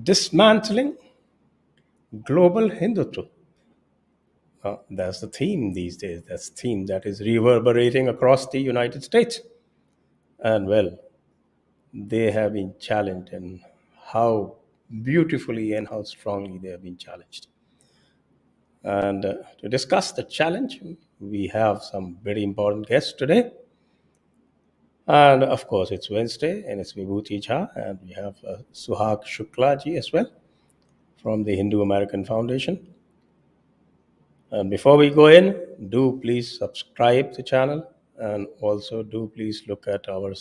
Dismantling Global Hindutva. That's the theme these days. That's the theme that is reverberating across the United States. And well, they have been challenged, and how beautifully and how strongly they have been challenged. And to discuss the challenge, we have some very important guests today. And of course, it's Wednesday, and it's Vibhuti Jha, and we have Suhag Shukla ji as well from the Hindu American Foundation. And before we go in, do please subscribe to the channel, and also do please look at our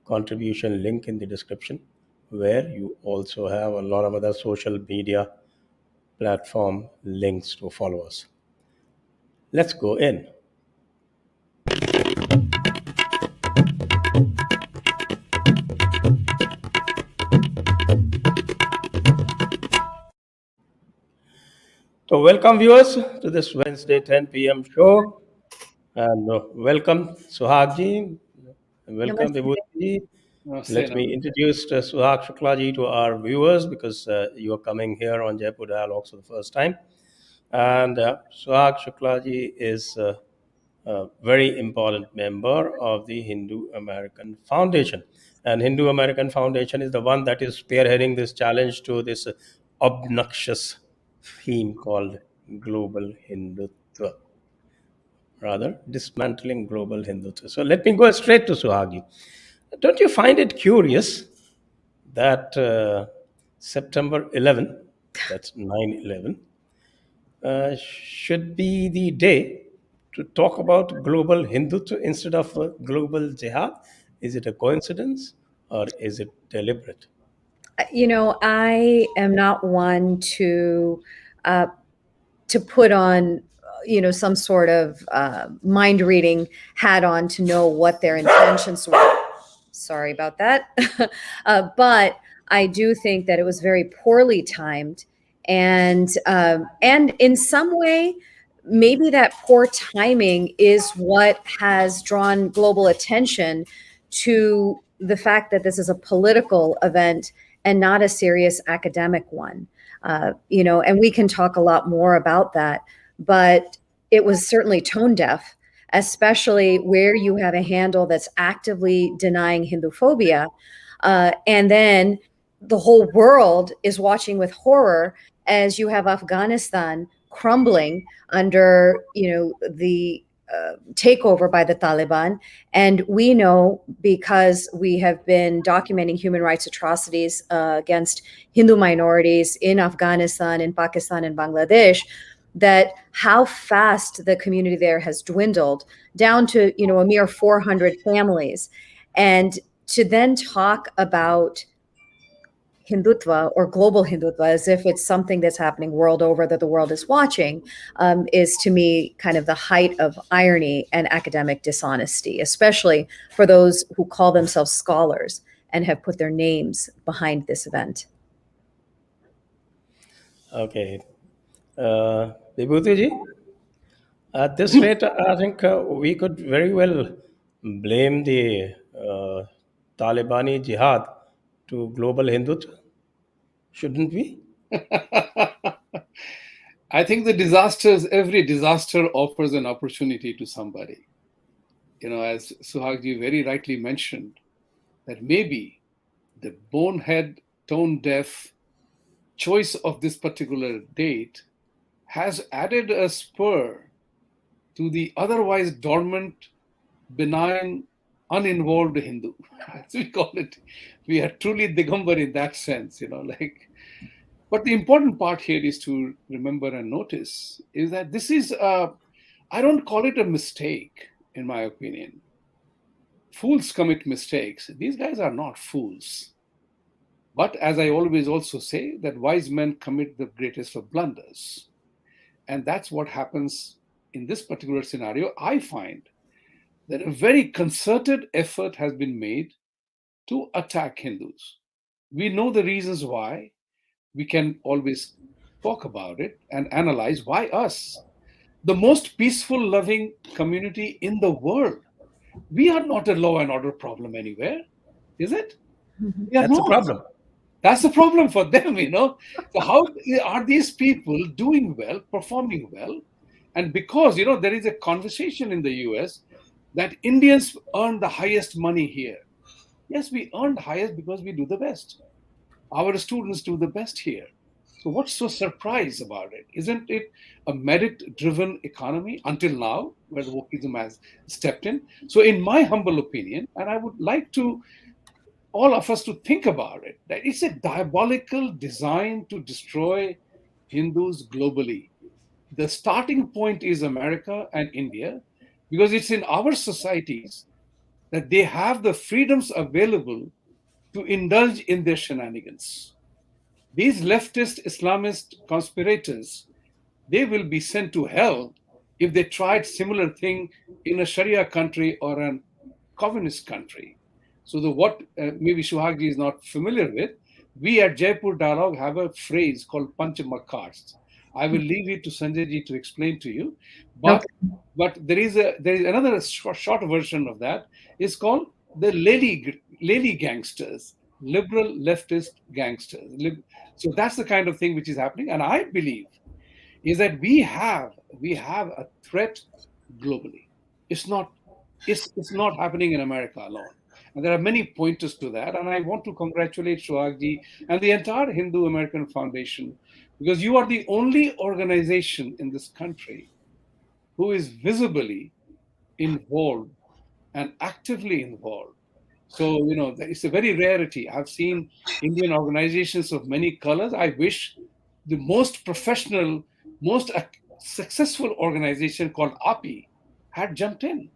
contribution link in the description, where you also have a lot of other social media platform links to follow us. Let's go in. So welcome viewers to this Wednesday 10 p.m. show, and welcome Suhag ji, and welcome Namaste. Vibhuti. Let me introduce Suhag Shukla ji to our viewers, because you are coming here on Jaipur Dialogues for the first time. And Suhag Shukla ji is a very important member of the Hindu American Foundation. And Hindu American Foundation is the one that is spearheading this challenge to this obnoxious theme called Global Hindutva, rather Dismantling Global Hindutva. So let me go straight to Suhagi. Don't you find it curious that September 11, that's 9/11, should be the day to talk about global Hindutva instead of global jihad? Is it a coincidence or is it deliberate? I am not one to put on, some sort of mind reading hat on to know what their intentions were. Sorry about that. But I do think that it was very poorly timed, and in some way, maybe that poor timing is what has drawn global attention to the fact that this is a political event and not a serious academic one. And we can talk a lot more about that, but it was certainly tone deaf, especially where you have a handle that's actively denying Hinduphobia. And then the whole world is watching with horror as you have Afghanistan crumbling under, the takeover by the Taliban. And we know, because we have been documenting human rights atrocities against Hindu minorities in Afghanistan, in Pakistan, and Bangladesh, that how fast the community there has dwindled down to, a mere 400 families. And to then talk about Hindutva or global Hindutva as if it's something that's happening world over that the world is watching is, to me, kind of the height of irony and academic dishonesty, especially for those who call themselves scholars and have put their names behind this event. Okay. Vibhuti ji, at this rate, I think we could very well blame the Talibani jihad to global Hindutva, shouldn't we? I think every disaster offers an opportunity to somebody. As Suhagji very rightly mentioned, that maybe the bonehead, tone-deaf choice of this particular date has added a spur to the otherwise dormant, benign, uninvolved Hindu, as we call it. We are truly Digambar in that sense, But the important part here is to remember and notice is that this is, I don't call it a mistake, in my opinion. Fools commit mistakes. These guys are not fools. But as I always also say, that wise men commit the greatest of blunders. And that's what happens in this particular scenario. I find that a very concerted effort has been made to attack Hindus. We know the reasons why. We can always talk about it and analyze why us, the most peaceful, loving community in the world. We are not a law and order problem anywhere, is it? That's a problem. That's the problem for them, you know. So how are these people doing well, performing well? And because, you know, there is a conversation in the US that Indians earn the highest money here. Yes, we earn the highest because we do the best. Our students do the best here. So what's so surprised about it? Isn't it a merit-driven economy until now, where the wokeism has stepped in? So in my humble opinion, and I would like to all of us to think about it, that it's a diabolical design to destroy Hindus globally. The starting point is America and India, because it's in our societies that they have the freedoms available to indulge in their shenanigans. These leftist Islamist conspirators, they will be sent to hell if they tried similar thing in a Sharia country or a communist country. So the what maybe Suhagji is not familiar with, we at Jaipur Dialogue have a phrase called Panchamakarts. I will leave it to Sanjay ji to explain to you, but Okay. there is another short version of that. It's called the lady gangsters, liberal leftist gangsters. So that's the kind of thing which is happening, and I believe is that we have a threat globally. It's not it's not happening in America alone. And there are many pointers to that. And I want to congratulate Shuagji and the entire Hindu American Foundation, because you are the only organization in this country who is visibly involved and actively involved. So, you know, it's a very rarity. I've seen Indian organizations of many colors. I wish the most professional, most successful organization called API had jumped in.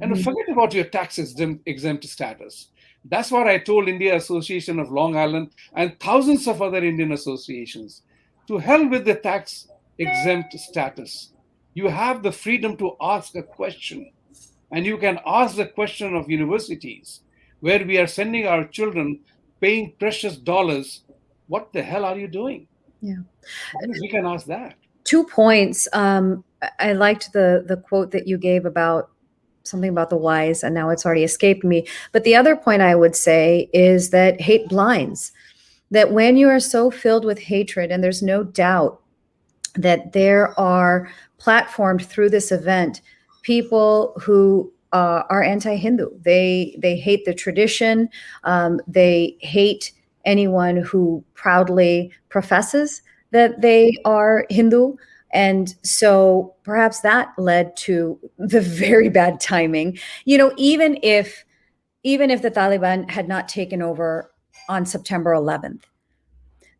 And Mhm. forget about your tax exempt status. That's what I told India Association of Long Island and thousands of other Indian associations. To hell with the tax exempt status. You have the freedom to ask a question. And you can ask the question of universities where we are sending our children paying precious dollars. What the hell are you doing? Yeah. At least we can ask that. 2 points. I liked the quote that you gave about something about the wise, and now it's already escaped me. But the other point I would say is that hate blinds. That when you are so filled with hatred, and there's no doubt that there are platformed through this event people who are anti-Hindu. They hate the tradition. They hate anyone who proudly professes that they are Hindu. And so perhaps that led to the very bad timing. You know, even if the Taliban had not taken over on September 11th,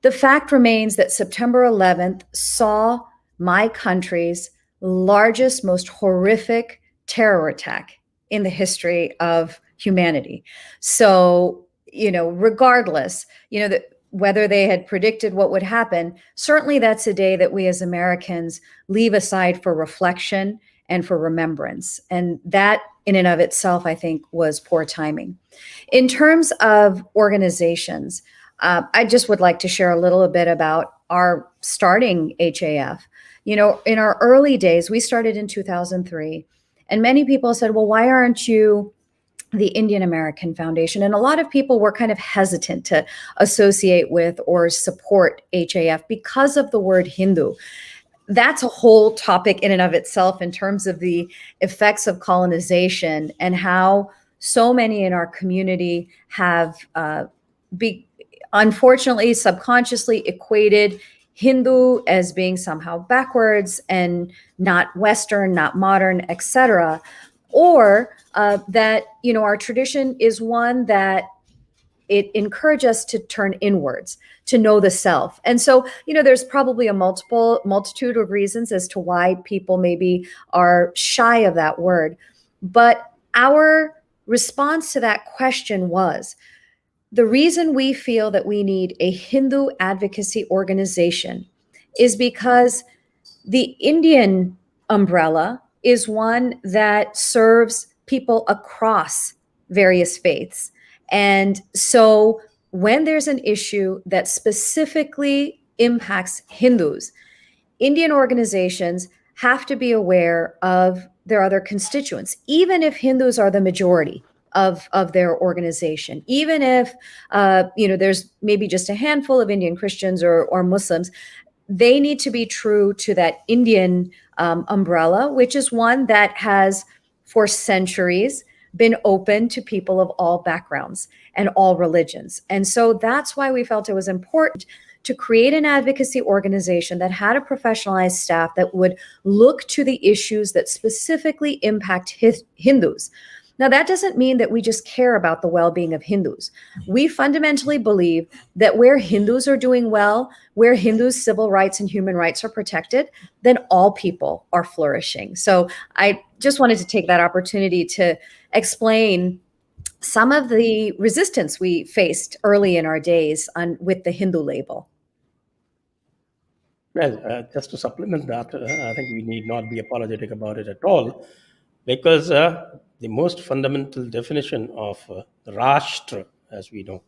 the fact remains that September 11th saw my country's largest, most horrific terror attack in the history of humanity. So, you know, regardless, you know, that whether they had predicted what would happen, certainly that's a day that we as Americans leave aside for reflection and for remembrance. And that, in and of itself, I think was poor timing. In terms of organizations, I just would like to share a little bit about our starting HAF. You know, in our early days, we started in 2003, and many people said, well, why aren't you the Indian American Foundation? And a lot of people were kind of hesitant to associate with or support HAF because of the word Hindu. That's a whole topic in and of itself in terms of the effects of colonization and how so many in our community have unfortunately subconsciously equated Hindu as being somehow backwards and not Western, not modern, etc. Or that, you know, our tradition is one that it encourages us to turn inwards, to know the self. And so, you know, there's probably a multitude of reasons as to why people maybe are shy of that word. But our response to that question was, the reason we feel that we need a Hindu advocacy organization is because the Indian umbrella is one that serves people across various faiths. And so when there's an issue that specifically impacts Hindus, Indian organizations have to be aware of their other constituents, even if Hindus are the majority of their organization. Even if there's maybe just a handful of Indian Christians or Muslims, they need to be true to that Indian umbrella, which is one that has for centuries been open to people of all backgrounds and all religions. And so that's why we felt it was important to create an advocacy organization that had a professionalized staff that would look to the issues that specifically impact Hindus. Now, that doesn't mean that we just care about the well-being of Hindus. We fundamentally believe that where Hindus are doing well, where Hindus' civil rights and human rights are protected, then all people are flourishing. So I just wanted to take that opportunity to explain some of the resistance we faced early in our days with the Hindu label. Well, just to supplement that, I think we need not be apologetic about it at all, because the most fundamental definition of Rashtra, as we know,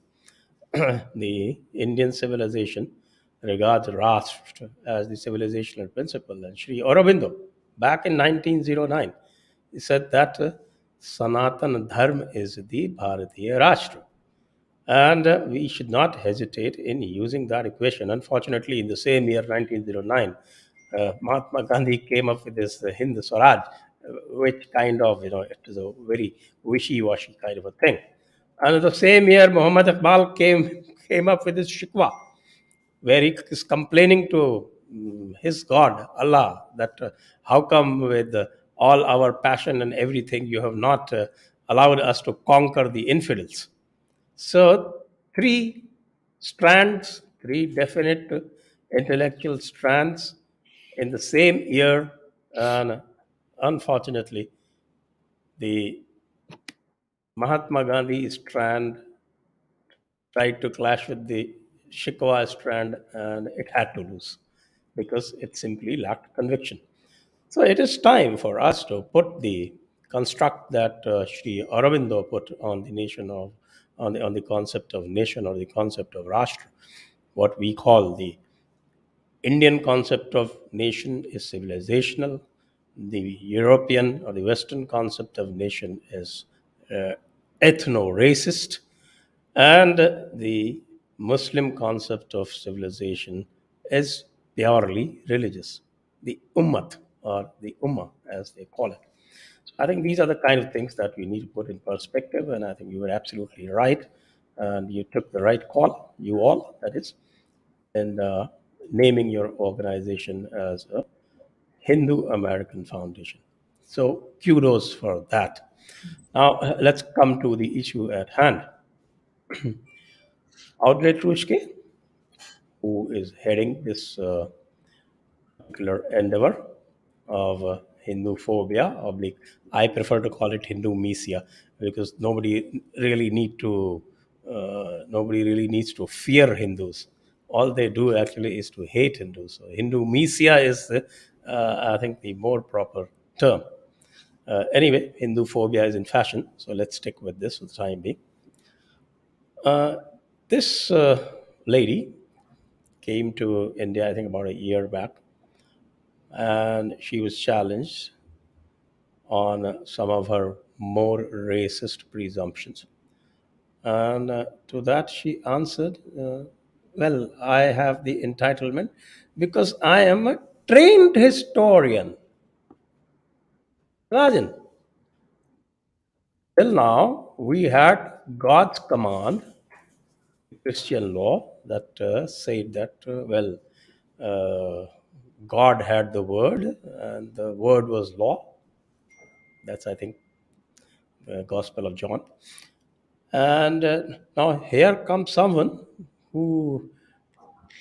the Indian civilization regards Rashtra as the civilizational principle. And Sri Aurobindo, back in 1909, he said that Sanatana Dharma is the Bharatiya Rashtra. And we should not hesitate in using that equation. Unfortunately, in the same year, 1909, Mahatma Gandhi came up with this Hind Swaraj, which kind of, it is a very wishy-washy kind of a thing. And the same year, Muhammad Iqbal came up with this Shikwa, where he is complaining to his God, Allah, that how come with all our passion and everything, you have not allowed us to conquer the infidels. So, three strands, three definite intellectual strands in the same year, and unfortunately, the Mahatma Gandhi strand tried to clash with the Shikwa strand, and it had to lose because it simply lacked conviction. So it is time for us to put the construct that Sri Aurobindo put on the nation of on the concept of nation, or the concept of Rashtra. What we call the Indian concept of nation is civilizational. The European or the Western concept of nation is ethno-racist, and the Muslim concept of civilization is purely religious. The Ummat, or the Ummah, as they call it. So I think these are the kind of things that we need to put in perspective, and I think you were absolutely right, and you took the right call, you all, that is, in naming your organization as a Hindu American Foundation. So kudos for that. Now let's come to the issue at hand. Audrey Truschke, who is heading this particular endeavor of Hinduphobia, oblique, I prefer to call it Hindumisia, because nobody really needs to fear Hindus. All they do actually is to hate Hindus. So Hindumisia is, I think, the more proper term. Anyway, Hinduphobia is in fashion, so let's stick with this for the time being. This lady came to India, I think, about a year back, and she was challenged on some of her more racist presumptions. And to that, she answered, well, I have the entitlement because I am a trained historian. Imagine. Till now, we had God's command, Christian law, that said that, God had the word, and the word was law. That's, I think, the Gospel of John. And now here comes someone who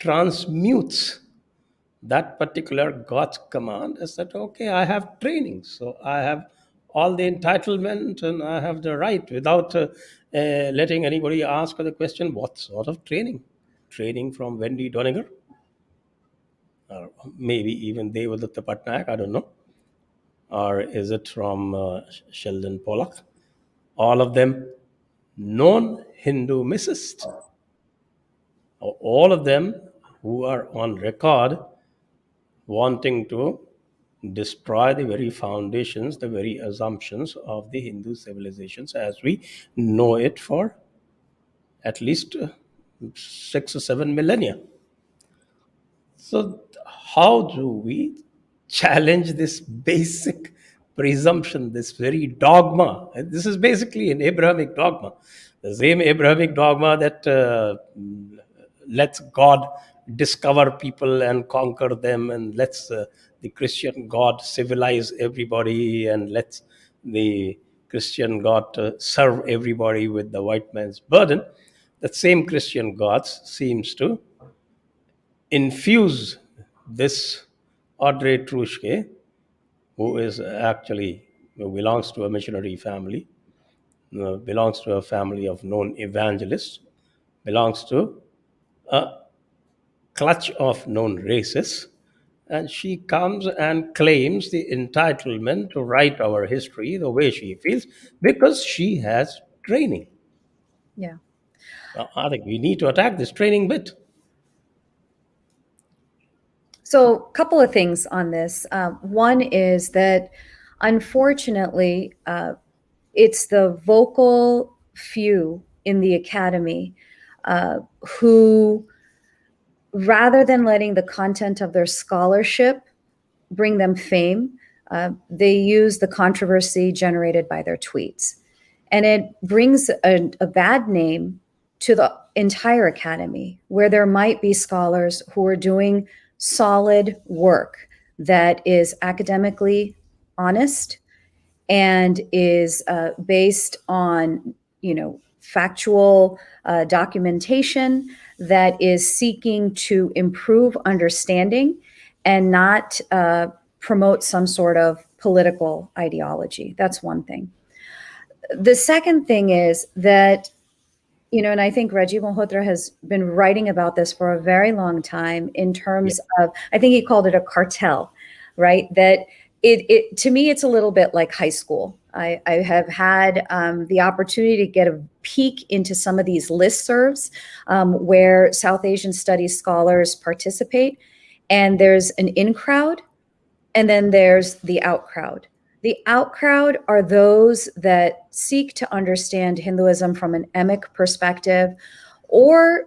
transmutes that particular God's command as that, okay, I have training, so I have all the entitlement and I have the right, without letting anybody ask the question, what sort of training? Training from Wendy Doniger? Or maybe even Devadatta Patnaik, I don't know. Or is it from Sheldon Pollock? All of them non-Hindumicists. All of them who are on record wanting to destroy the very foundations, the very assumptions of the Hindu civilizations as we know it for at least 6 or 7 millennia. So, how do we challenge this basic presumption, this very dogma? And this is basically an Abrahamic dogma, the same Abrahamic dogma that lets God discover people and conquer them, and lets the Christian God civilize everybody, and lets the Christian God serve everybody with the white man's burden. That same Christian God seems to infuse this Audrey Truschke, who is actually belongs to a missionary family, belongs to a family of known evangelists, belongs to a clutch of known racists, and she comes and claims the entitlement to write our history the way she feels because she has training. Yeah. I think we need to attack this training bit. So, a couple of things on this. One is that, unfortunately, it's the vocal few in the academy who, rather than letting the content of their scholarship bring them fame, they use the controversy generated by their tweets. And it brings a bad name to the entire academy, where there might be scholars who are doing solid work that is academically honest and is based on, factual documentation that is seeking to improve understanding and not promote some sort of political ideology. That's one thing. The second thing is that, and I think Rajiv Malhotra has been writing about this for a very long time in terms of, I think he called it a cartel, right? That it to me, it's a little bit like high school. I have had the opportunity to get a peek into some of these listservs where South Asian studies scholars participate, and there's an in crowd, and then there's the out crowd. The out crowd are those that seek to understand Hinduism from an emic perspective, or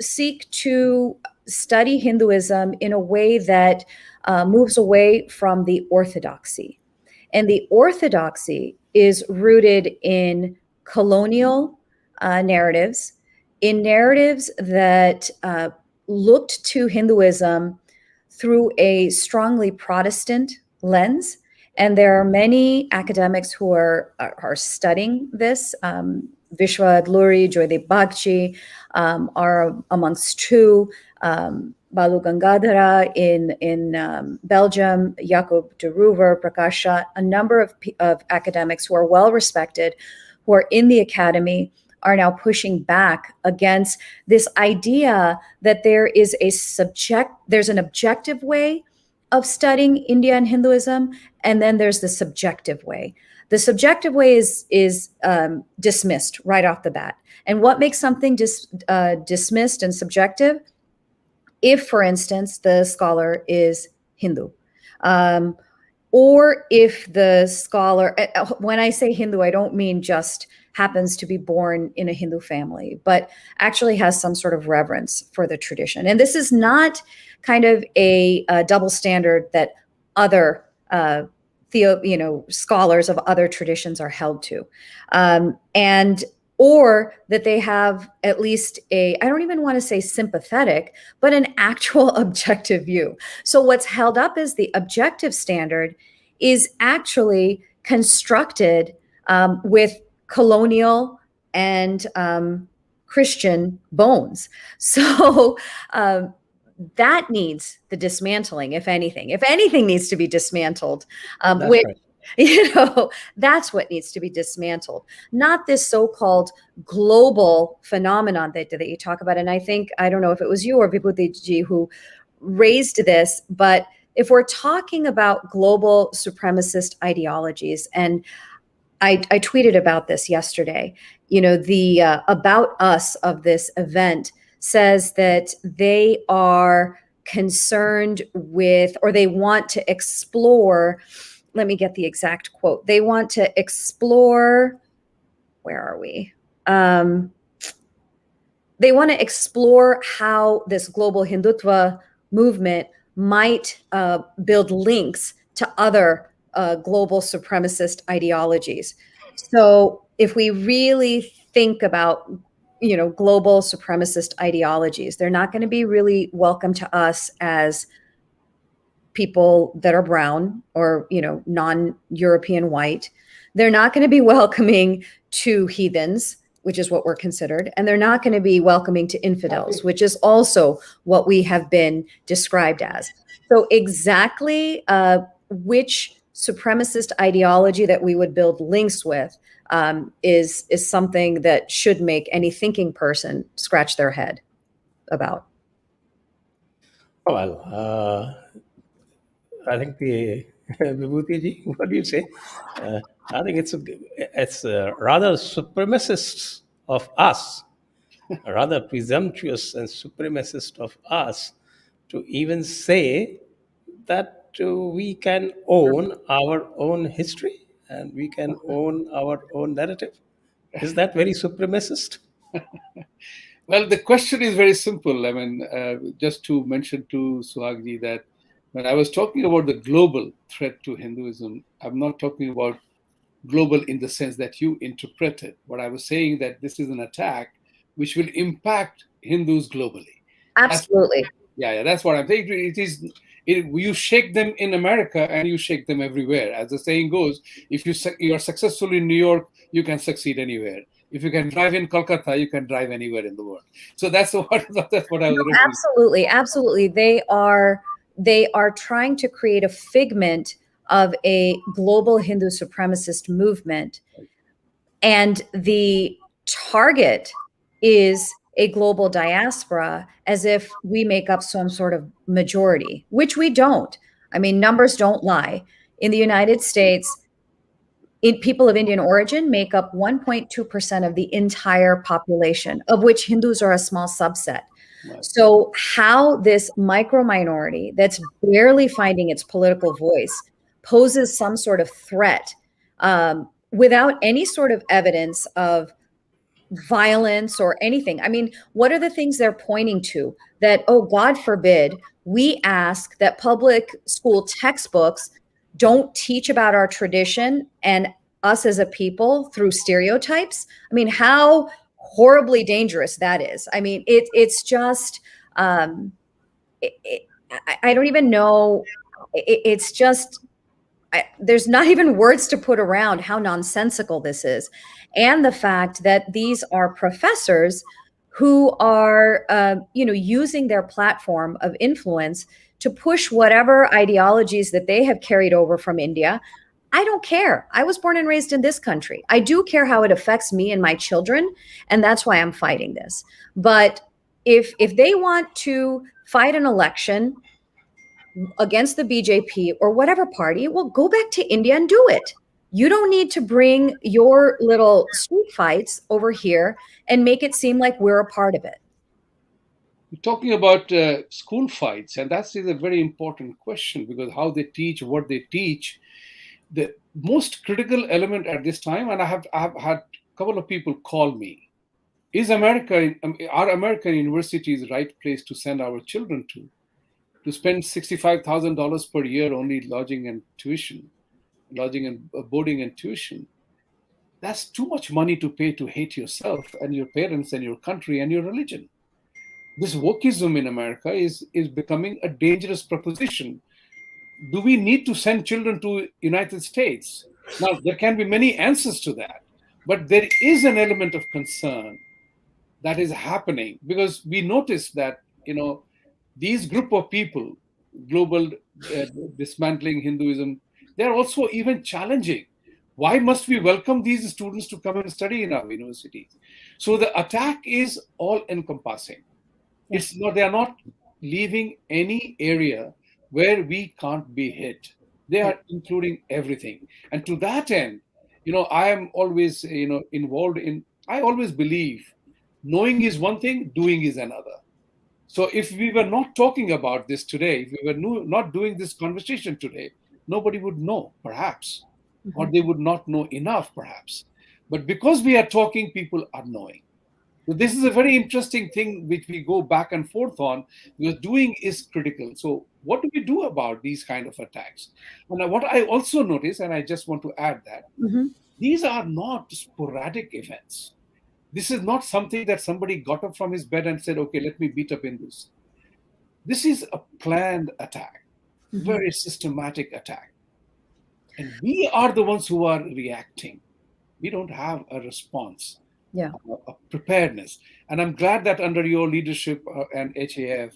seek to study Hinduism in a way that moves away from the orthodoxy. And the orthodoxy is rooted in colonial narratives, in narratives that looked to Hinduism through a strongly Protestant lens. And there are many academics who are studying this. Vishwa Adluri, Joydeep Bagchi are amongst two. Balu Gangadhara in Belgium, Jacob de Roover, Prakash Shah, a number of academics who are well respected, who are in the academy, are now pushing back against this idea that there's an objective way of studying India and Hinduism, and then there's the subjective way. The subjective way is dismissed right off the bat. And what makes something dismissed and subjective? If, for instance, the scholar is Hindu, or if the scholar, when I say Hindu, I don't mean just happens to be born in a Hindu family, but actually has some sort of reverence for the tradition. And this is not kind of a double standard that other scholars of other traditions are held to, or that they have at least I don't even want to say sympathetic, but an actual objective view. So what's held up as the objective standard is actually constructed with colonial and Christian bones. So that needs the dismantling, if anything. If anything needs to be dismantled, which, right. That's what needs to be dismantled, not this so-called global phenomenon that you talk about. And I think, I don't know if it was you or Vibhuti Jha who raised this, but if we're talking about global supremacist ideologies, and I tweeted about this yesterday, the about us of this event says that they are concerned with, or they want to explore, let me get the exact quote. They want to explore, where are we? They want to explore how this global Hindutva movement might build links to other global supremacist ideologies. So if we really think about, global supremacist ideologies, they're not going to be really welcome to us as people that are brown or, non-European white. They're not going to be welcoming to heathens, which is what we're considered. And they're not going to be welcoming to infidels, which is also what we have been described as. So exactly which supremacist ideology that we would build links with is something that should make any thinking person scratch their head about. Well, I think the Vibhuti Ji, what do you say? I think it's rather supremacist of us, rather presumptuous and supremacist of us to even say that we can own our own history and we can own our own narrative. Is that very supremacist? Well, the question is very simple. I mean, just to mention to Suhagji that when I was talking about the global threat to Hinduism, I'm not talking about global in the sense that you interpret it, but I was saying that this is an attack which will impact Hindus globally. Absolutely. That's what I'm saying. You shake them in America and you shake them everywhere. As the saying goes, if you are successful in New York, you can succeed anywhere. If you can drive in Kolkata, you can drive anywhere in the world. So that's what I was. No, absolutely. They are trying to create a figment of a global Hindu supremacist movement, and the target is a global diaspora, as if we make up some sort of majority, which we don't. I mean, numbers don't lie. In the United States, people of Indian origin make up 1.2% of the entire population, of which Hindus are a small subset. Right. So how this micro minority that's barely finding its political voice poses some sort of threat without any sort of evidence of violence or anything. I mean, what are the things they're pointing to? That, oh, God forbid, we ask that public school textbooks don't teach about our tradition and us as a people through stereotypes. I mean, how horribly dangerous that is. I mean, it's just, I don't even know. It's just, there's not even words to put around how nonsensical this is. And the fact that these are professors who are, using their platform of influence to push whatever ideologies that they have carried over from India. I don't care. I was born and raised in this country. I do care how it affects me and my children, and that's why I'm fighting this. But if they want to fight an election against the BJP or whatever party, well, go back to India and do it. You don't need to bring your little street fights over here and make it seem like we're a part of it. You're talking about school fights, and that is a very important question, because how they teach, what they teach, the most critical element at this time, and I have had a couple of people call me, are American universities the right place to send our children to spend $65,000 per year only lodging and boarding and tuition? That's too much money to pay to hate yourself and your parents and your country and your religion. This wokeism in America is becoming a dangerous proposition. Do we need to send children to United States? Now, there can be many answers to that, but there is an element of concern that is happening, because we notice that, these group of people, global dismantling Hinduism, they're also even challenging. Why must we welcome these students to come and study in our universities? So the attack is all encompassing. It's not, they are not leaving any area where we can't be hit. They are including everything. And to that end, I am always, involved in, I always believe knowing is one thing, doing is another. So if we were not talking about this today, if we were not doing this conversation today, nobody would know, perhaps, or they would not know enough, perhaps. But because we are talking, people are knowing. So this is a very interesting thing which we go back and forth on, because doing is critical. So what do we do about these kind of attacks? And what I also notice, and I just want to add that, these are not sporadic events. This is not something that somebody got up from his bed and said, okay, let me beat up Hindus. This is a planned attack, very systematic attack. And we are the ones who are reacting. We don't have a response, a preparedness. And I'm glad that under your leadership and HAF,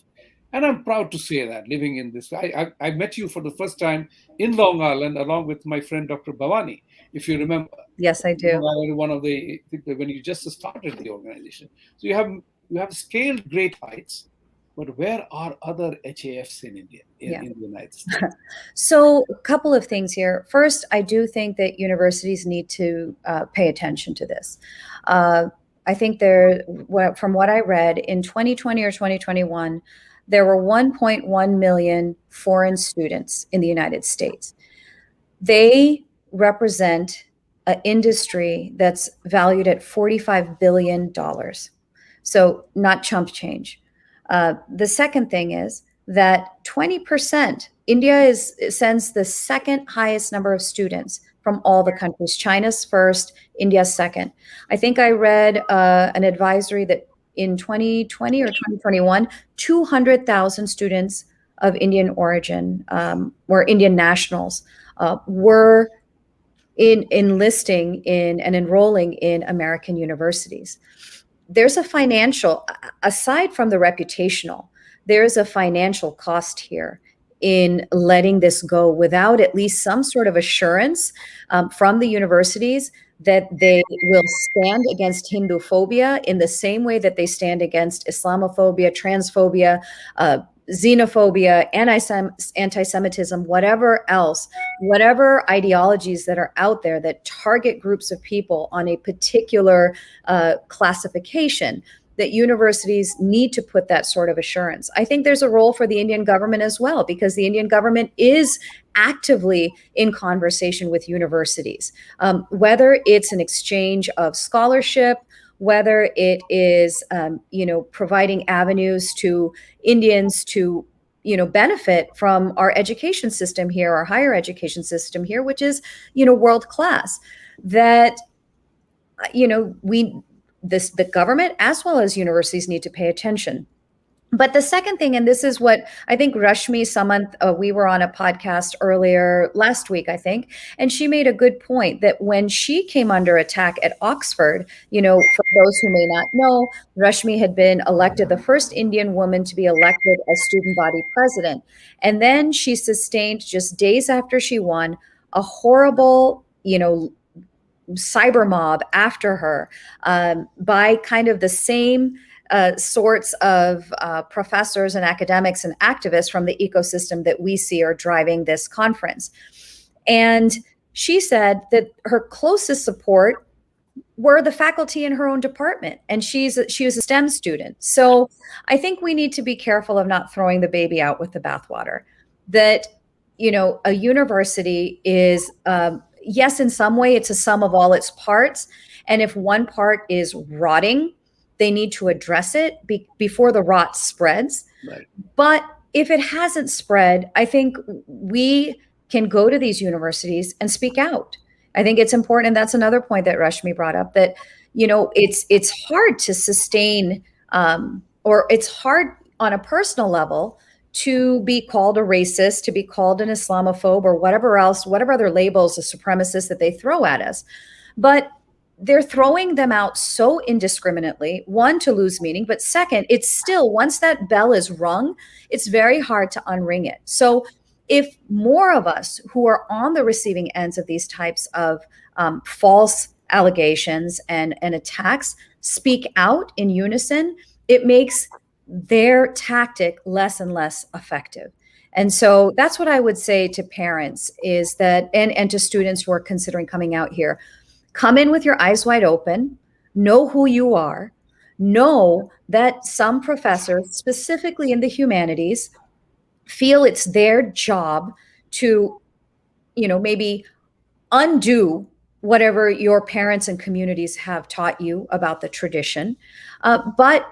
and I'm proud to say that living in this, I met you for the first time in Long Island along with my friend Dr. Bhavani, if you remember. Yes, I do. One of when you just started the organization. So you have scaled great heights, but where are other HAFs in India, in the United States? So a couple of things here. First, I do think that universities need to pay attention to this. I think from what I read, in 2020 or 2021, there were 1.1 million foreign students in the United States. They represent an industry that's valued at $45 billion. So not chump change. The second thing is that 20%, India sends the second highest number of students from all the countries. China's first, India's second. I think I read an advisory that in 2020 or 2021, 200,000 students of Indian origin, or Indian nationals, were enlisting in and enrolling in American universities. There's a financial, aside from the reputational, there's a financial cost here in letting this go without at least some sort of assurance from the universities that they will stand against Hinduphobia in the same way that they stand against Islamophobia, transphobia, xenophobia, anti-Semitism, whatever else, whatever ideologies that are out there that target groups of people on a particular classification, that universities need to put that sort of assurance. I think there's a role for the Indian government as well, because the Indian government is actively in conversation with universities, whether it's an exchange of scholarship, whether it is, providing avenues to Indians to, benefit from our education system here, our higher education system here, which is, world class. That, the government as well as universities need to pay attention. But the second thing, and this is what I think Rashmi Samant, we were on a podcast earlier last week, I think, and she made a good point that when she came under attack at Oxford, for those who may not know, Rashmi had been elected the first Indian woman to be elected as student body president. And then she sustained, just days after she won, a horrible, cyber mob after her by kind of the same sorts of professors and academics and activists from the ecosystem that we see are driving this conference. And she said that her closest support were the faculty in her own department. And she was a STEM student. So I think we need to be careful of not throwing the baby out with the bathwater. That, a university is, yes, in some way it's a sum of all its parts. And if one part is rotting, they need to address it before the rot spreads. Right. But if it hasn't spread, I think we can go to these universities and speak out. I think it's important. And that's another point that Rashmi brought up, that, it's hard to sustain, or it's hard on a personal level to be called a racist, to be called an Islamophobe, or whatever else, whatever other labels, a supremacist that they throw at us. But they're throwing them out so indiscriminately, one, to lose meaning, but second, it's still, once that bell is rung, it's very hard to unring it. So if more of us who are on the receiving ends of these types of false allegations and attacks speak out in unison, it makes their tactic less and less effective. And so that's what I would say to parents is that, and to students who are considering coming out here, come in with your eyes wide open, know who you are, know that some professors, specifically in the humanities, feel it's their job to, maybe undo whatever your parents and communities have taught you about the tradition. But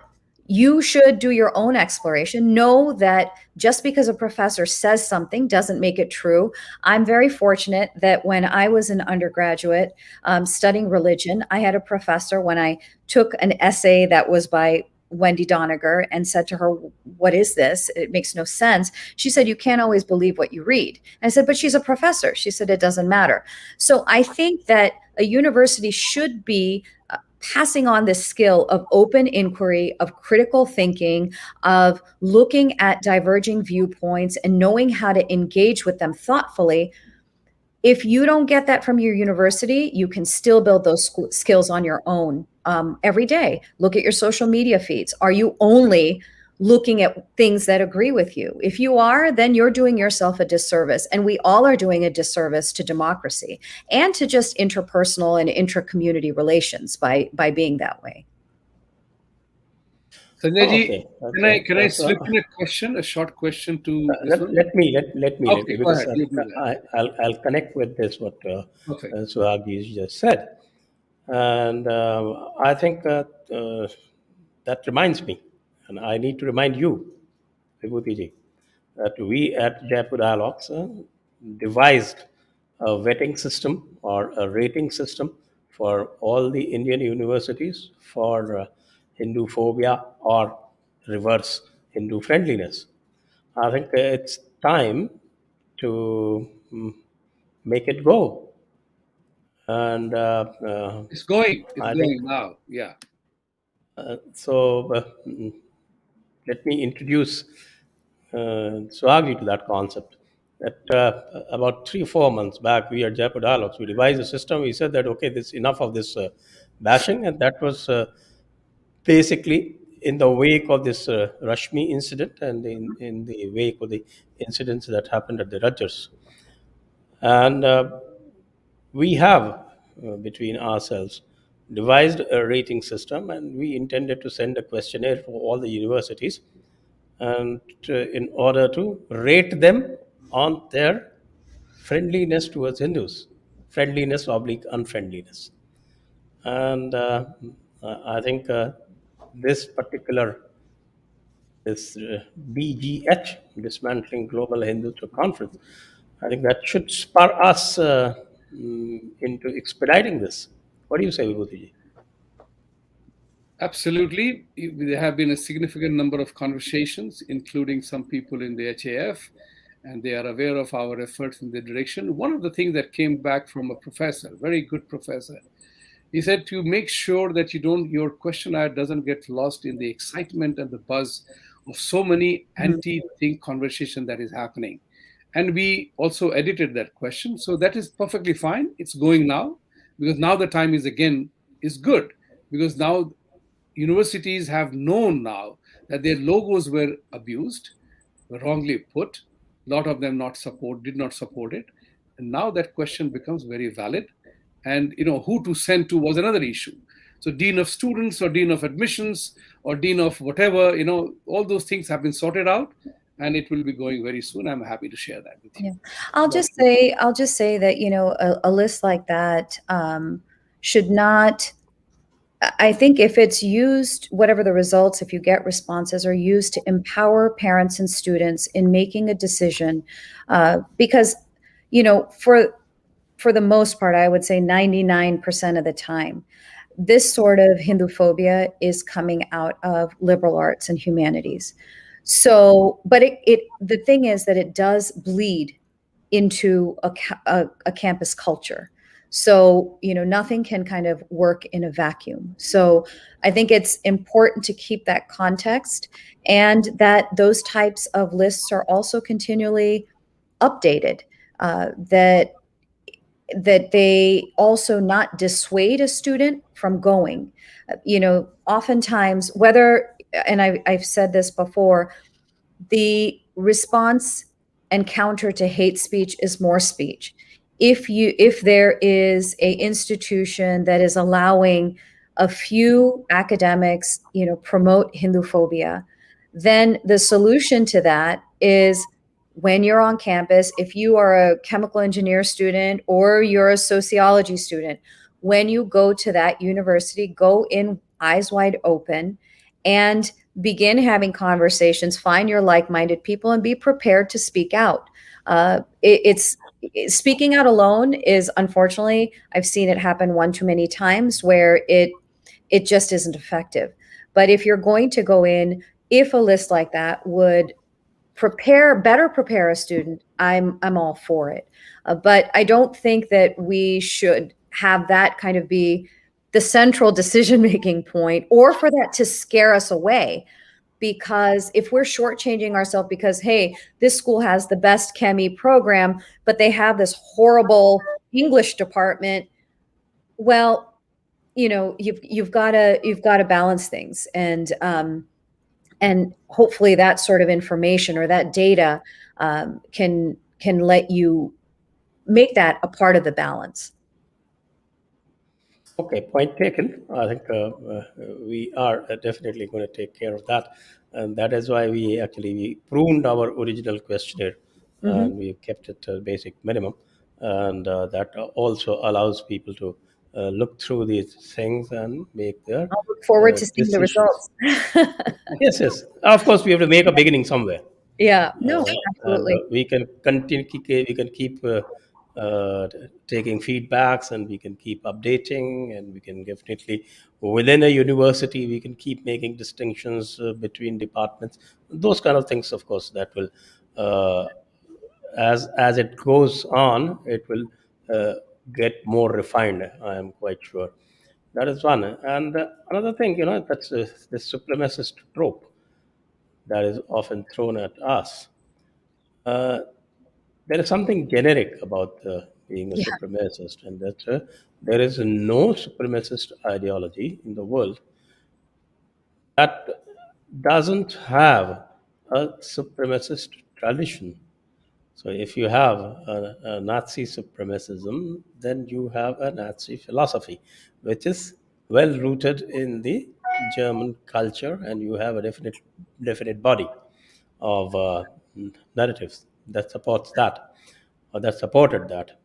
you should do your own exploration. Know that just because a professor says something doesn't make it true. I'm very fortunate that when I was an undergraduate studying religion, I had a professor, when I took an essay that was by Wendy Doniger and said to her, "What is this? It makes no sense." She said, "You can't always believe what you read." And I said, "But she's a professor." She said, "It doesn't matter." So I think that a university should be passing on this skill of open inquiry, of critical thinking, of looking at diverging viewpoints and knowing how to engage with them thoughtfully. If you don't get that from your university, you can still build those skills on your own every day. Look at your social media feeds. Are you only looking at things that agree with you? If you are, then you're doing yourself a disservice. And we all are doing a disservice to democracy and to just interpersonal and intra-community relations by being that way. Sanjay ji, Okay. can I slip in a question, a short question to this one? Let me, Okay, go because ahead. You do that. I'll connect with this, what Perfect. Suhag just said. And I think that reminds me, and I need to remind you, Vibhuti Ji, that we at Jaipur Dialogues devised a vetting system or a rating system for all the Indian universities for Hindu phobia or reverse Hindu friendliness. I think it's time to make it go. And It's going. It's I think going now. Yeah. so. Let me introduce Swagi to that concept. That about 3 or 4 months back, we at Jaipur Dialogues, we devised a system. We said that, okay, this enough of this bashing, and that was basically in the wake of this Rashmi incident and in the wake of the incidents that happened at the Rajars. And we have, between ourselves, devised a rating system, and we intended to send a questionnaire for all the universities and in order to rate them on their friendliness towards Hindus, friendliness oblique unfriendliness. And I think this particular this BGH, Dismantling Global Hindutva conference, I think that should spur us into expediting this. What do you say, Vibhuti? Absolutely. There have been a significant number of conversations, including some people in the HAF, and they are aware of our efforts in the direction. One of the things that came back from a professor, very good professor, he said to make sure that your questionnaire doesn't get lost in the excitement and the buzz of so many anti-think conversation that is happening. And we also edited that question. So that is perfectly fine. It's going now, because now the time is good, because now universities have known now that their logos were abused, were wrongly put. A lot of them did not support it. And now that question becomes very valid. And who to send to was another issue. So dean of students or dean of admissions or dean of whatever, all those things have been sorted out, and it will be going very soon. I'm happy to share that with you. Yeah. I'll just say that, a list like that should not, I think if it's used, whatever the results, if you get responses, are used to empower parents and students in making a decision, because, for the most part, I would say 99% of the time, this sort of Hinduphobia is coming out of liberal arts and humanities. So, but the thing is that it does bleed into a campus culture. So, nothing can kind of work in a vacuum. So I think it's important to keep that context, and that those types of lists are also continually updated, that they also not dissuade a student from going. Oftentimes, and I've said this before, the response and counter to hate speech is more speech. If there is a institution that is allowing a few academics, promote Hinduphobia, then the solution to that is when you're on campus, if you are a chemical engineer student or you're a sociology student, when you go to that university, go in eyes wide open and begin having conversations, find your like-minded people, and be prepared to speak out. It's speaking out alone is, unfortunately, I've seen it happen one too many times where it just isn't effective. But if you're going to go in, if a list like that would better prepare a student, I'm all for it. But I don't think that we should have that kind of be the central decision-making point, or for that to scare us away. Because if we're shortchanging ourselves because, hey, this school has the best chemi program, but they have this horrible English department, well, you've got to balance things, and hopefully that sort of information or that data can let you make that a part of the balance. Okay, point taken. I think we are definitely going to take care of that, and that is why we pruned our original questionnaire, and we kept it a basic minimum, and that also allows people to look through these things and make their I'll look forward to seeing the decisions. results. Yes. Of course, we have to make a beginning somewhere. Yeah, no, And absolutely. we can continue. We can keep taking feedbacks, and we can keep updating, and we can definitely within a university we can keep making distinctions between departments. Those kind of things, of course, that will as it goes on, it will get more refined. I am quite sure. That is one. And another thing, that's the supremacist trope that is often thrown at us. There is something generic about being a Yeah, supremacist, and that there is no supremacist ideology in the world that doesn't have a supremacist tradition. So, if you have a Nazi supremacism, then you have a Nazi philosophy, which is well rooted in the German culture, and you have a definite body of narratives that supports that, or that supported that.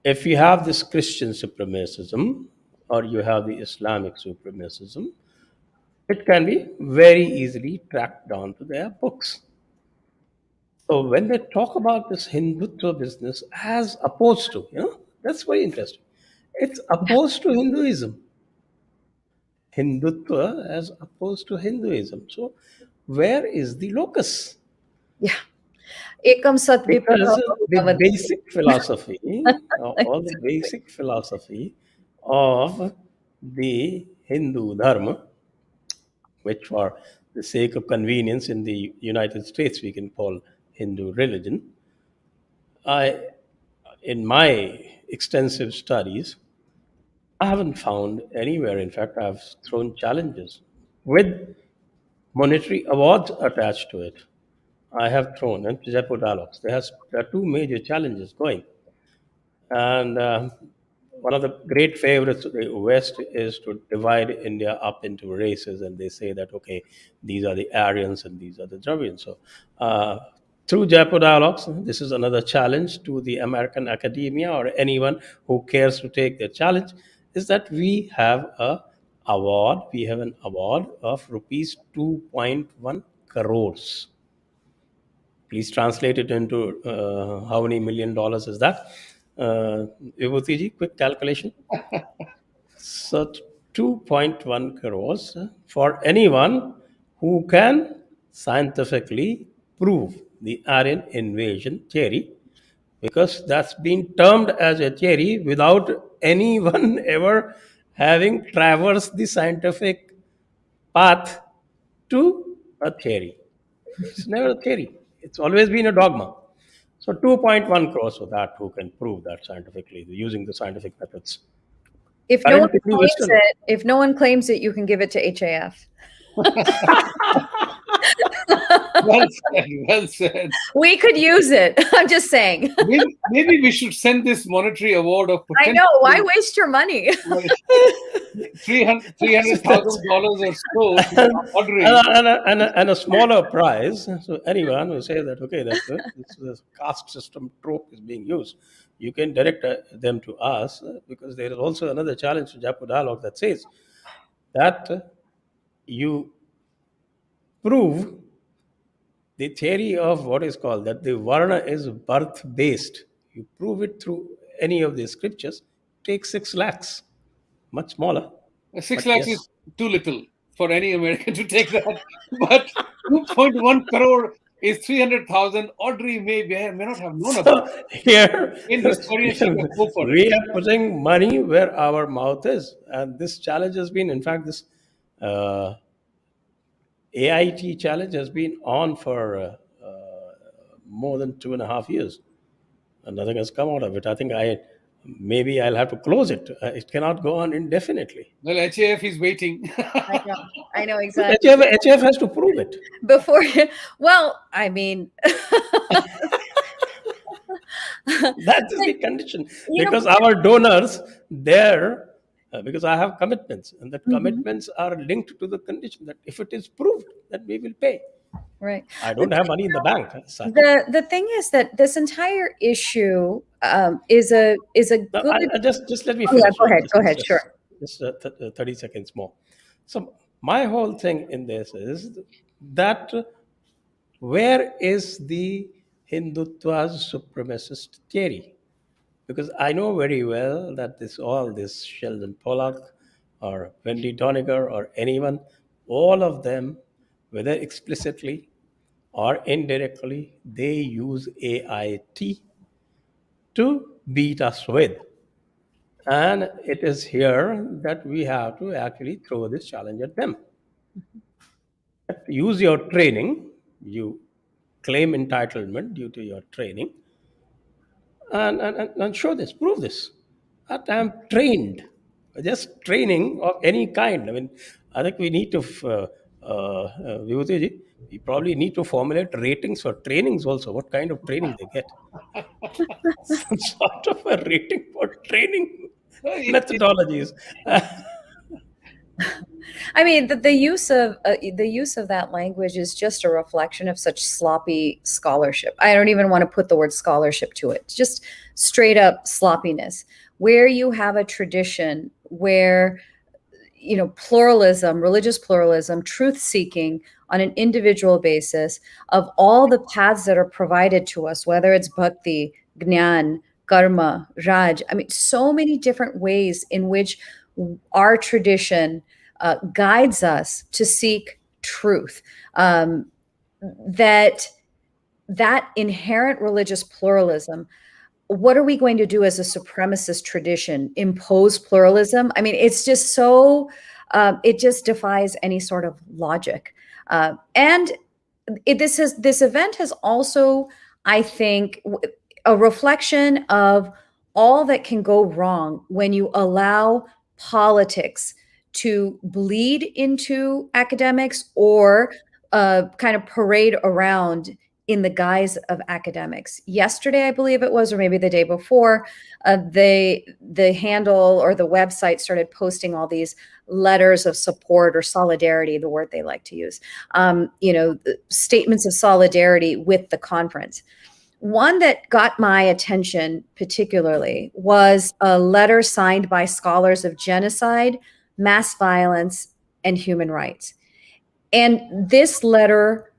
If you have this Christian supremacism, or you have the Islamic supremacism, it can be very easily tracked down to their books. So when they talk about this Hindutva business as opposed to, that's very interesting. It's opposed to Hinduism. Hindutva as opposed to Hinduism. So where is the locus? yeah. Ekam sat Because vipraha the bahuvavati. basic philosophy, or the basic philosophy of the Hindu Dharma, which for the sake of convenience in the United States we can call Hindu religion, I, in my extensive studies, I haven't found anywhere. In fact, I've thrown challenges with monetary awards attached to it. I have thrown in Jaipur dialogues. There are two major challenges going. And one of the great favorites of the West is to divide India up into races, and they say that, okay, these are the Aryans and these are the Dravidians. So, through Jaipur dialogues, this is another challenge to the American academia or anyone who cares to take the challenge, is that we have an award of rupees 2.1 crores. Please translate it into how many $1 million is that? Vibhuti Ji, quick calculation. So 2.1 crores for anyone who can scientifically prove the Aryan invasion theory, because that's been termed as a theory without anyone ever having traversed the scientific path to a theory. It's never a theory. It's always been a dogma. So 2.1 crores for that, who can prove that scientifically using the scientific methods. If no one Currently, we're claims still it, if no one claims it, you can give it to HAF. Well said. Well said. We could use it. I'm just saying. Maybe we should send this monetary award of I know. Why waste your money? $300,000 or so to Audrey. And a smaller prize. So anyone who says that, okay, that this caste system trope is being used, you can direct them to us, because there is also another challenge to Jaipur Dialogue that says that you prove the theory of what is called that the Varna is birth based. You prove it through any of the scriptures, take 6 lakhs, much smaller. 6 But lakhs yes. is too little for any American to take that. But 2.1 crore is 300,000. Audrey may not have known about it. Here, In his career, she can go for we it. are putting money where our mouth is. And this challenge has been, in fact, this AIT challenge has been on for more than 2.5 years. And nothing has come out of it. I think maybe I'll have to close it. It cannot go on indefinitely. Well, HAF is waiting. I know exactly. HF has to prove it. Before, well, I mean, That is the condition. Because our donors, because I have commitments, and the commitments are linked to the condition that if it is proved, that we will pay. right. I don't have money in the bank. The thing is that this entire issue is a No, good. just let me Oh, finish. yeah, go ahead. Sure. Just 30 seconds more. So my whole thing in this is that where is the Hindutva's supremacist theory? Because I know very well that all this Sheldon Pollock or Wendy Doniger or anyone, all of them, whether explicitly or indirectly, they use AIT to beat us with. And it is here that we have to actually throw this challenge at them. Use your training, you claim entitlement due to your training, and show this, prove this. That I'm trained, just training of any kind. I mean, I think we need to, Vibhuti Ji, we probably need to formulate ratings for trainings also, what kind of training they get. Some sort of a rating for training methodologies. I mean, the use of that language is just a reflection of such sloppy scholarship. I don't even want to put the word scholarship to it. It's just straight up sloppiness. Where you have a tradition where pluralism, religious pluralism, truth seeking on an individual basis of all the paths that are provided to us, whether it's bhakti, jnana, karma, raj. I mean, so many different ways in which our tradition guides us to seek truth. That inherent religious pluralism, what are we going to do as a supremacist tradition? Impose pluralism? I mean, it's just so, it just defies any sort of logic. And this event has also, I think, a reflection of all that can go wrong when you allow politics to bleed into academics or kind of parade around in the guise of academics. Yesterday, I believe it was, or maybe the day before, the handle or the website started posting all these letters of support or solidarity, the word they like to use, statements of solidarity with the conference. One that got my attention particularly was a letter signed by scholars of genocide, mass violence, and human rights. And this letter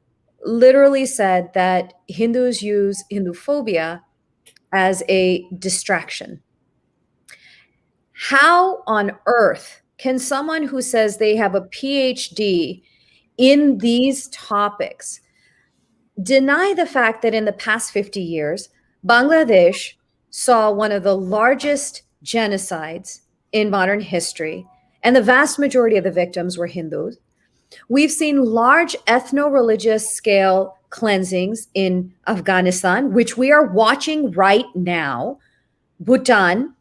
literally said that Hindus use Hinduphobia as a distraction. How on earth can someone who says they have a PhD in these topics deny the fact that in the past 50 years, Bangladesh saw one of the largest genocides in modern history, and the vast majority of the victims were Hindus? We've seen large ethno-religious scale cleansings in Afghanistan, which we are watching right now, Bhutan,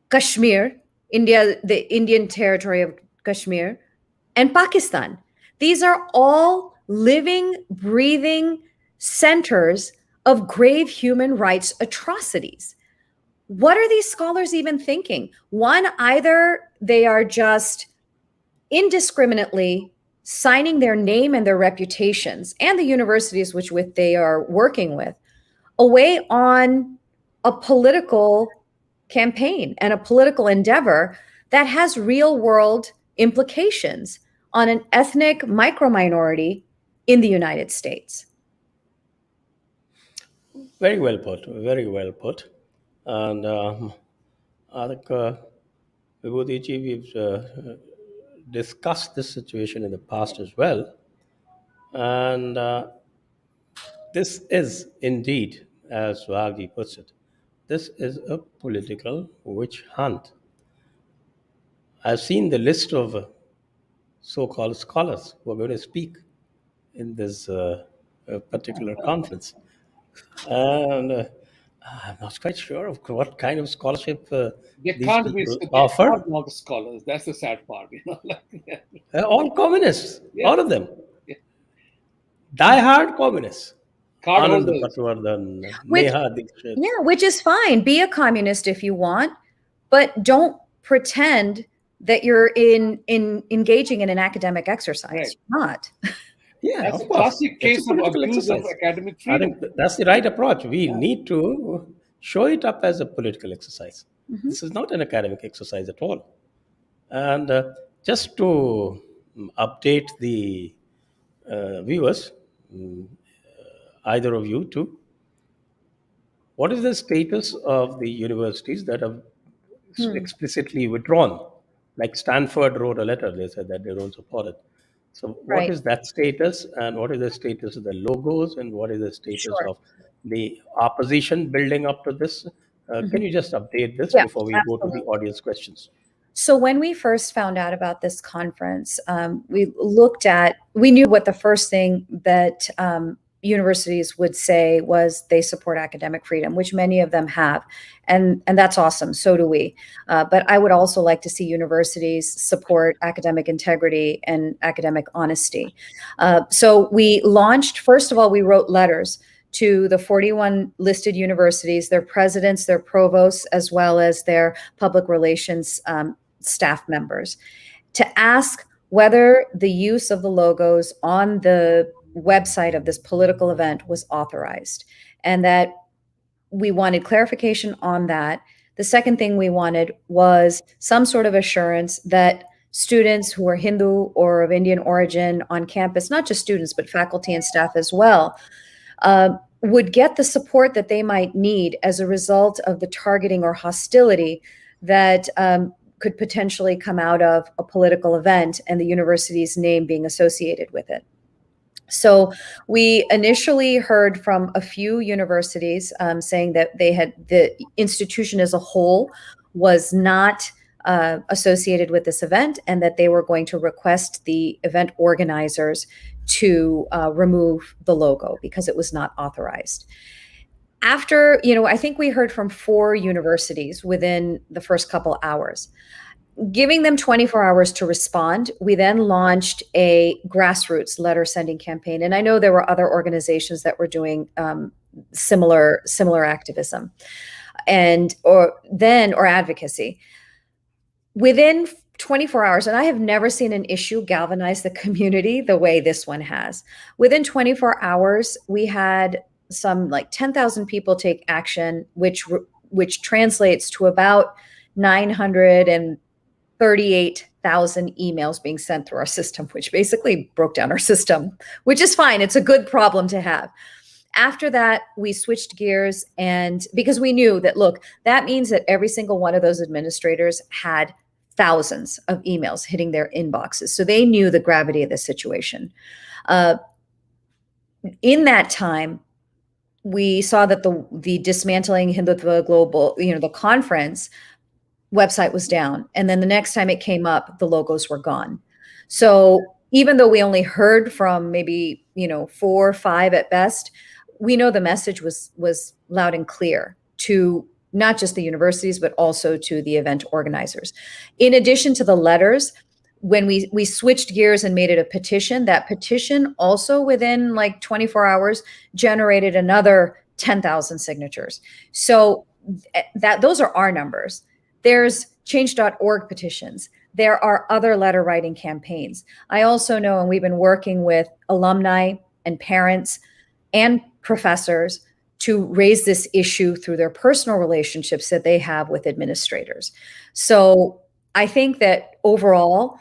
Kashmir, India, the Indian territory of Kashmir, and Pakistan. These are all living, breathing centers of grave human rights atrocities. What are these scholars even thinking? One, either they are just indiscriminately signing their name and their reputations and the universities which they are working with away on a political campaign and a political endeavor that has real world implications on an ethnic micro-minority in the United States. Very well put. Very well put. And I think, Vibhuti Ji, we've discussed this situation in the past as well. And this is indeed, as Suhag puts it, this is a political witch hunt. I've seen the list of so-called scholars who are going to speak in this particular conference. And I'm not quite sure of what kind of scholarship these people offer. They can't be scholars. That's the sad part, They're all communists, Yeah. all of them. Yeah. Die-hard communists. Card Anand holders. Patwardhan, Which- Neha Dixit. Yeah, which is fine. Be a communist if you want, but don't pretend that you're engaging in an academic exercise. Right. You're not. Yeah, That's of a course. classic It's a case of political abuse of exercise. academic I freedom. think that's the right approach. We need to show it up as a political exercise. Mhm. This is not an academic exercise at all. And just to update the viewers, either of you too, what is the status of the universities that have explicitly withdrawn? Like Stanford wrote a letter, they said that they don't support it. So what Right. is that status, and what is the status of the logos, and what is the status Sure. of the opposition building up to this? Can you just update this Yeah, before we go to absolutely. the audience questions? So when we first found out about this conference, we knew what the first thing that universities would say was they support academic freedom, which many of them have. And that's awesome. So do we. But I would also like to see universities support academic integrity and academic honesty. So we launched, first of all, we wrote letters to the 41 listed universities, their presidents, their provosts, as well as their public relations staff members, to ask whether the use of the logos on the website of this political event was authorized, and that we wanted clarification on that. The second thing we wanted was some sort of assurance that students who are Hindu or of Indian origin on campus, not just students, but faculty and staff as well, would get the support that they might need as a result of the targeting or hostility that could potentially come out of a political event and the university's name being associated with it. So we initially heard from a few universities saying that the institution as a whole was not associated with this event, and that they were going to request the event organizers to remove the logo because it was not authorized. After, I think we heard from 4 universities within the first couple hours. Giving them 24 hours to respond, we then launched a grassroots letter sending campaign. And I know there were other organizations that were doing similar activism or advocacy. Within 24 hours, and I have never seen an issue galvanize the community the way this one has. Within 24 hours, we had some 10,000 people take action, which translates to about 938,000 emails being sent through our system, which basically broke down our system, which is fine. It's a good problem to have. After that, we switched gears, and because we knew that, look, that means that every single one of those administrators had thousands of emails hitting their inboxes. So they knew the gravity of the situation. In that time, we saw that the Dismantling Hinduphobia Global, the conference website was down. And then the next time it came up, the logos were gone. So even though we only heard from maybe, 4 or 5 at best, we know the message was loud and clear to not just the universities, but also to the event organizers. In addition to the letters, when we switched gears and made it a petition, that petition also within like 24 hours generated another 10,000 signatures. So that those are our numbers. There's change.org petitions. There are other letter writing campaigns. I also know, and we've been working with alumni and parents and professors to raise this issue through their personal relationships that they have with administrators. So I think that overall,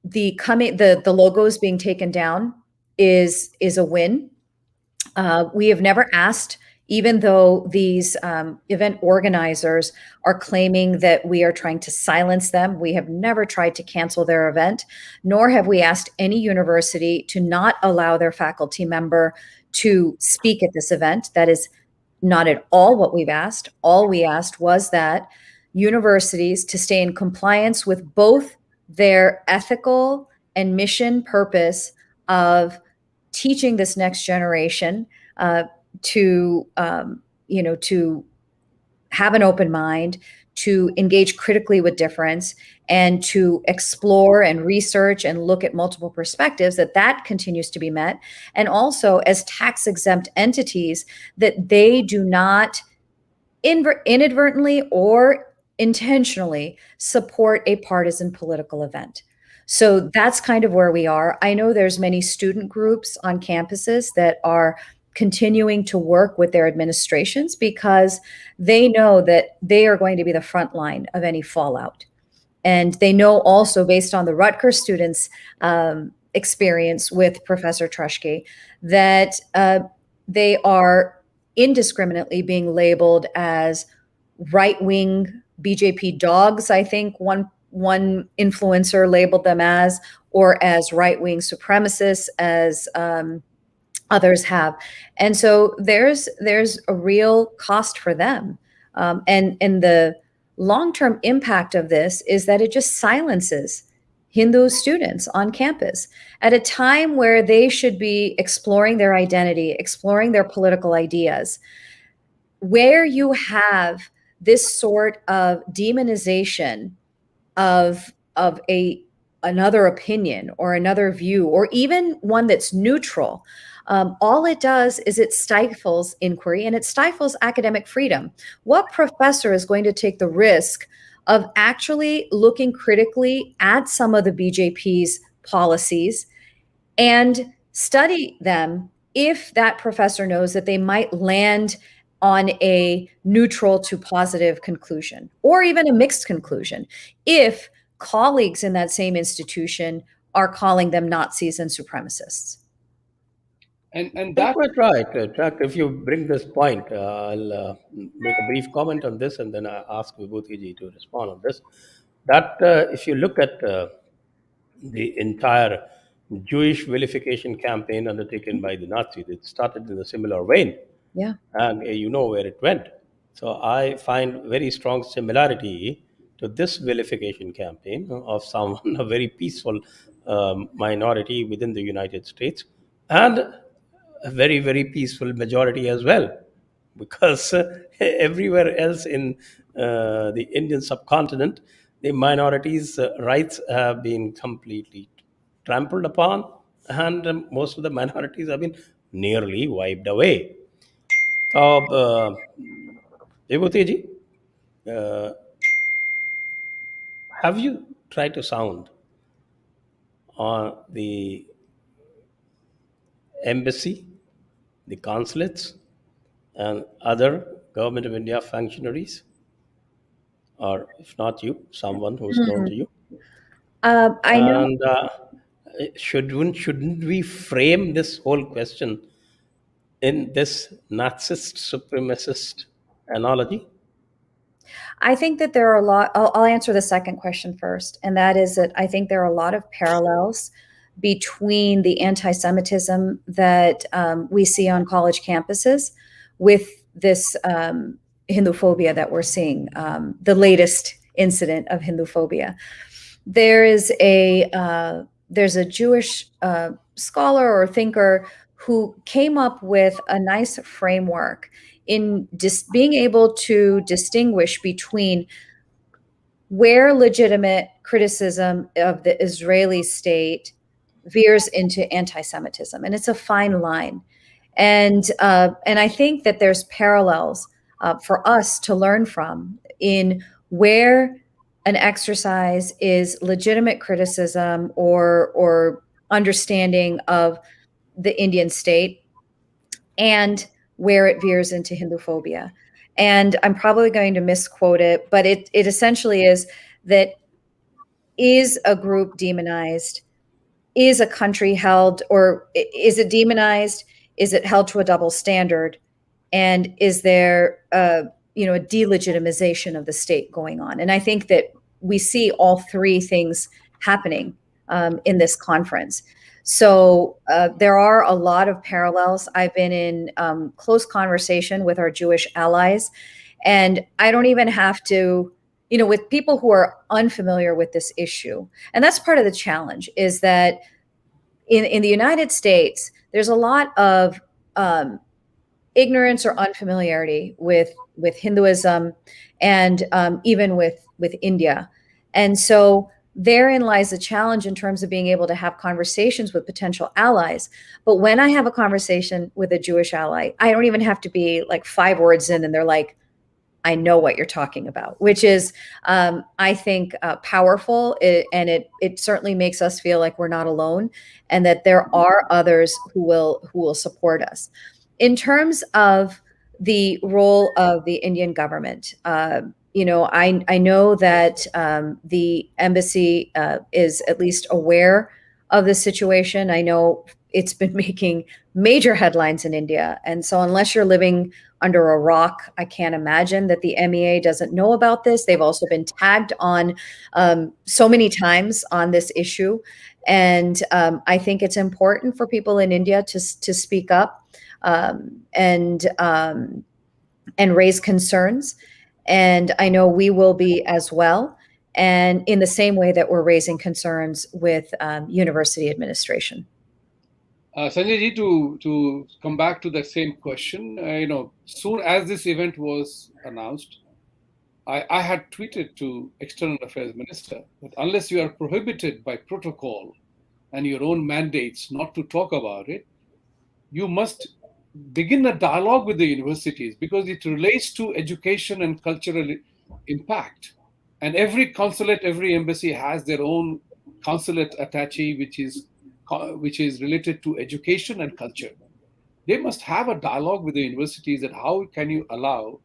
the logos being taken down is a win. We have never asked, even though these event organizers are claiming that we are trying to silence them, we have never tried to cancel their event, nor have we asked any university to not allow their faculty member to speak at this event. That is not at all what we've asked. All we asked was that universities to stay in compliance with both their ethical and mission purpose of teaching this next generation to have an open mind, to engage critically with difference, and to explore and research and look at multiple perspectives, that continues to be met. And also as tax exempt entities, that they do not inadvertently or intentionally support a partisan political event. So that's kind of where we are. I know there's many student groups on campuses that are continuing to work with their administrations because they know that they are going to be the front line of any fallout. And they know also, based on the Rutgers students' experience with Professor Truschke, that they are indiscriminately being labeled as right-wing BJP dogs, I think one influencer labeled them as, or as right-wing supremacists, as others have. And so there's a real cost for them. And the long-term impact of this is that it just silences Hindu students on campus at a time where they should be exploring their identity, exploring their political ideas. Where you have this sort of demonization of another opinion or another view, or even one that's neutral, all it does is it stifles inquiry and it stifles academic freedom. What professor is going to take the risk of actually looking critically at some of the BJP's policies and study them if that professor knows that they might land on a neutral to positive conclusion, or even a mixed conclusion, if colleagues in that same institution are calling them Nazis and supremacists? And That's that quite right. In fact, if you bring this point, I'll make a brief comment on this and then I ask Vibhuti Ji to respond on this. That if you look at the entire Jewish vilification campaign undertaken by the Nazis, it started in a similar vein. Yeah. And you know where it went. So I find very strong similarity to this vilification campaign of someone, a very peaceful minority within the United States, and a very, very peaceful majority as well, because everywhere else in the Indian subcontinent, the minorities' rights have been completely trampled upon, and most of the minorities have been nearly wiped away. So, Vibhuti ji, uh, have you tried to sound on the embassy, the consulates, and other government of India functionaries? Or if not you, someone who's known to you? I know. And shouldn't we frame this whole question in this Nazist supremacist analogy? I think that there are a lot. I'll answer the second question first, and that is that I think there are a lot of parallels between the anti-Semitism that we see on college campuses with this Hinduphobia that we're seeing, the latest incident of Hinduphobia. There's a Jewish scholar or thinker who came up with a nice framework in being able to distinguish between where legitimate criticism of the Israeli state veers into anti-Semitism, and it's a fine line. And I think that there's parallels for us to learn from in where an exercise is legitimate criticism or understanding of the Indian state, and where it veers into Hinduphobia. And I'm probably going to misquote it, but it essentially is that, is a group demonized? Is a country held, or is it demonized? Is it held to a double standard? And is there a delegitimization of the state going on? And I think that we see all three things happening in this conference. So there are a lot of parallels. I've been in close conversation with our Jewish allies, and I don't even have to, with people who are unfamiliar with this issue. And that's part of the challenge, is that in the United States, there's a lot of ignorance or unfamiliarity with Hinduism, and even with India. And so therein lies the challenge in terms of being able to have conversations with potential allies. But when I have a conversation with a Jewish ally, I don't even have to be like 5 words in, and they're like, I know what you're talking about, which is, I think, powerful. And it certainly makes us feel like we're not alone, and that there are others who will support us. In terms of the role of the Indian government, I know that the embassy is at least aware of the situation. I know it's been making major headlines in India. And so unless you're living under a rock, I can't imagine that the MEA doesn't know about this. They've also been tagged on so many times on this issue. And I think it's important for people in India to speak up and raise concerns. And I know we will be as well. And in the same way that we're raising concerns with university administration. Sanjay ji, to come back to that same question, soon as this event was announced, I had tweeted to External Affairs Minister that unless you are prohibited by protocol and your own mandates not to talk about it, you must begin a dialogue with the universities, because it relates to education and cultural impact. And every consulate, every embassy has their own consulate attaché, which is related to education and culture. They must have a dialogue with the universities that how can you allow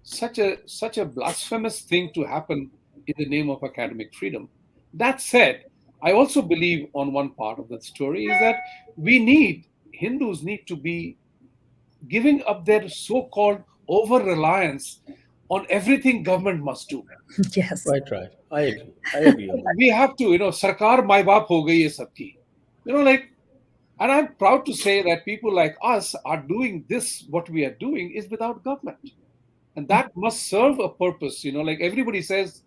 such a blasphemous thing to happen in the name of academic freedom. That said, I also believe on one part of that story is that Hindus need to be giving up their so-called over-reliance on everything government must do. Yes. Right. I agree on that. We have to, sarkar mai baap ho gayi hai sabki. And I'm proud to say that people like us are doing this, what we are doing is without government. And that must serve a purpose, like everybody says,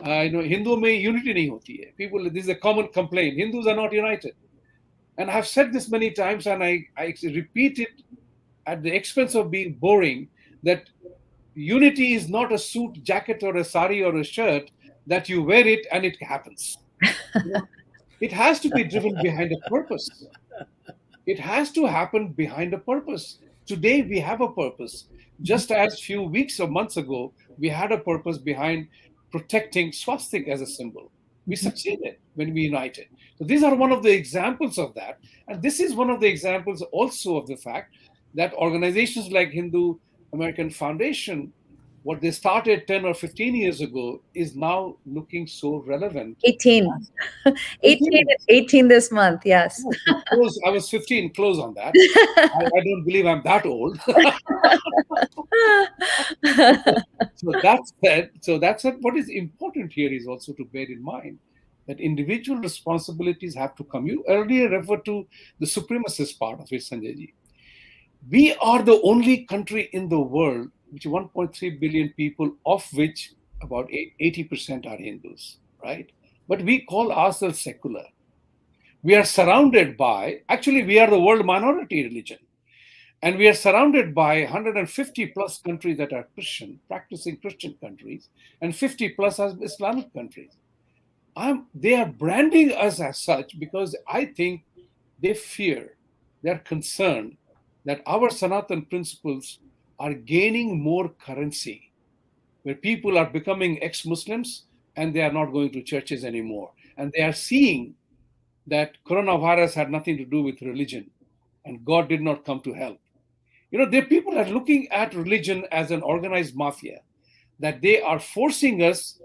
Hindu mein unity nahi hoti hai. People, this is a common complaint. Hindus are not united. And I've said this many times, and I repeat it at the expense of being boring, that unity is not a suit, jacket, or a sari or a shirt that you wear it and it happens. It has to be driven behind a purpose. It has to happen behind a purpose. Today we have a purpose. Just as few weeks or months ago, we had a purpose behind protecting swastika as a symbol. We succeeded when we united. So these are one of the examples of that. And this is one of the examples also of the fact that organizations like Hindu American Foundation, what they started 10 or 15 years ago, is now looking so relevant. 18 this month, yes. I was 15, close on that. I don't believe I'm that old. So that's what is important here is also to bear in mind that individual responsibilities have to come. You earlier referred to the supremacist part of it, Sanjay ji. We are the only country in the world, which 1.3 billion people, of which about 80% are Hindus, right? But we call ourselves secular. We are surrounded by, actually, we are the world minority religion. And we are surrounded by 150 plus countries that are Christian, practicing Christian countries, and 50 plus as Islamic countries. They are branding us as such because I think they fear, they're concerned that our Sanatan principles are gaining more currency, where people are becoming ex Muslims and they are not going to churches anymore. And they are seeing that coronavirus had nothing to do with religion and God did not come to help. People are looking at religion as an organized mafia, that they are forcing us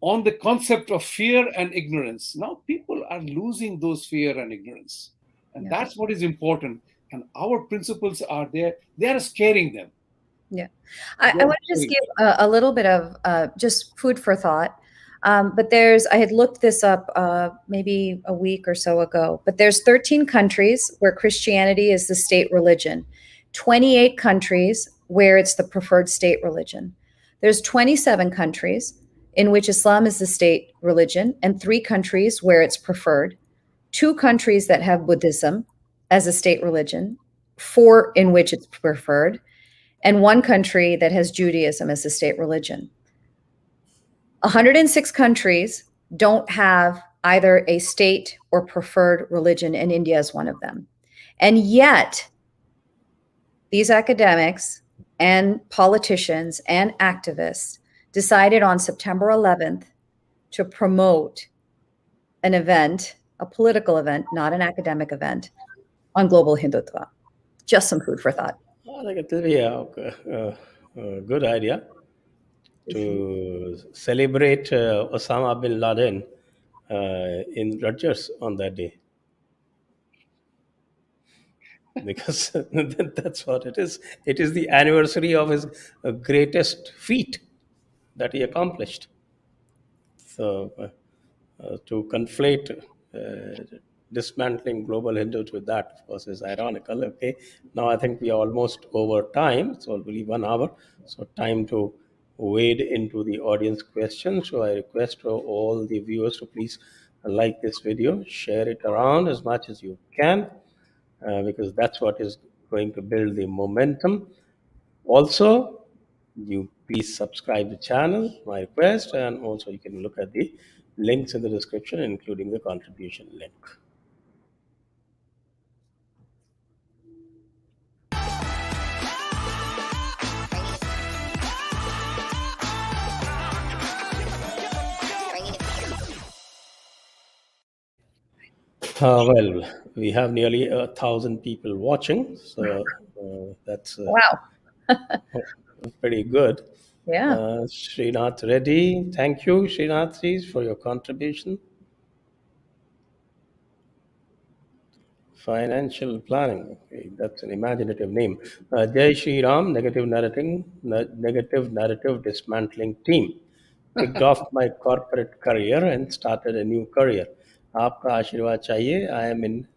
on the concept of fear and ignorance. Now people are losing those fear and ignorance. And that's what is important. And our principles are there. They are scaring them. Yeah. I want to just give a little bit of just food for thought. But I had looked this up maybe a week or so ago, but there's 13 countries where Christianity is the state religion, 28 countries where it's the preferred state religion. There's 27 countries in which Islam is the state religion, and 3 countries where it's preferred, 2 countries that have Buddhism as a state religion, 4 in which it's preferred, and 1 country that has Judaism as a state religion. 106 countries don't have either a state or preferred religion, and India is one of them. And yet, these academics and politicians and activists decided on September 11th to promote an event, a political event, not an academic event, on Global Hindutva. Just some food for thought. I think it will be a good idea to celebrate Osama bin Laden in Rutgers on that day. Because that's what it is. It is the anniversary of his greatest feat that he accomplished. So to conflate dismantling global Hindutva with that, of course, is ironical. Okay, now I think we are almost over time, so only 1 hour. So time to wade into the audience questions. So I request for all the viewers to please like this video, share it around as much as you can, because that's what is going to build the momentum. Also, you please subscribe the channel, my request, and also you can look at the links in the description, including the contribution link. Well, we have nearly 1,000 people watching, so that's Wow. pretty good. Yeah. Srinath Reddy, thank you, Srinath, for your contribution. Financial planning, okay, that's an imaginative name. Jai Shri Ram, negative narrative dismantling team. Kicked off my corporate career and started a new career. Aapka Ashirwad chahiye. I am in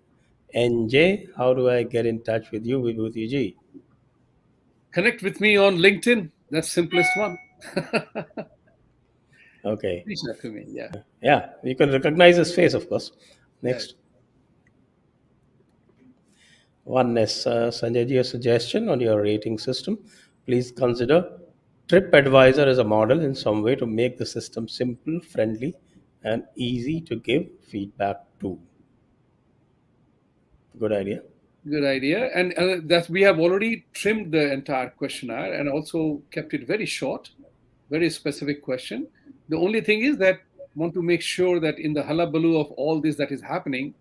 NJ. How do I get in touch with you, Vibhuti Ji? Connect with me on LinkedIn. That's simplest one. Okay. Reach out to me. Yeah. Yeah, you can recognize his face, of course. Next. One is Sanjay Ji, a suggestion on your rating system. Please consider TripAdvisor as a model in some way to make the system simple, friendly, and easy to give feedback to. Good idea. Good idea. And that we have already trimmed the entire questionnaire and also kept it very short, very specific question. The only thing is that want to make sure that in the hullabaloo of all this that is happening,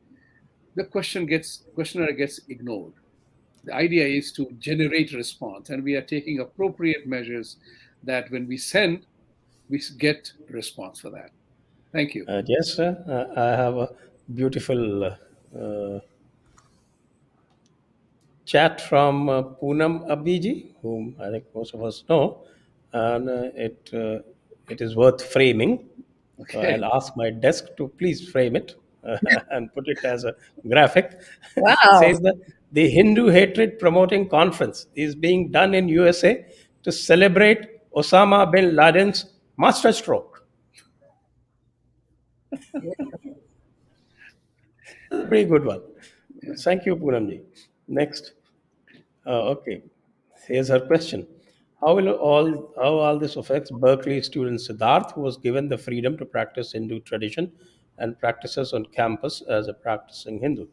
the questionnaire gets ignored. The idea is to generate response, and we are taking appropriate measures that when we send, we get response for that. Thank you. Yes, sir. I have a beautiful chat from Poonam Abhiji, whom I think most of us know, and it is worth framing. So Okay. I'll ask my desk to please frame it and put it as a graphic. Wow. It says that the Hindu hatred promoting conference is being done in USA to celebrate Osama bin Laden's masterstroke. Pretty good one. Thank you, Poonamji. Next. Okay, here's her question. How all this affects Berkeley student Siddharth, who was given the freedom to practice Hindu tradition and practices on campus as a practicing Hindu?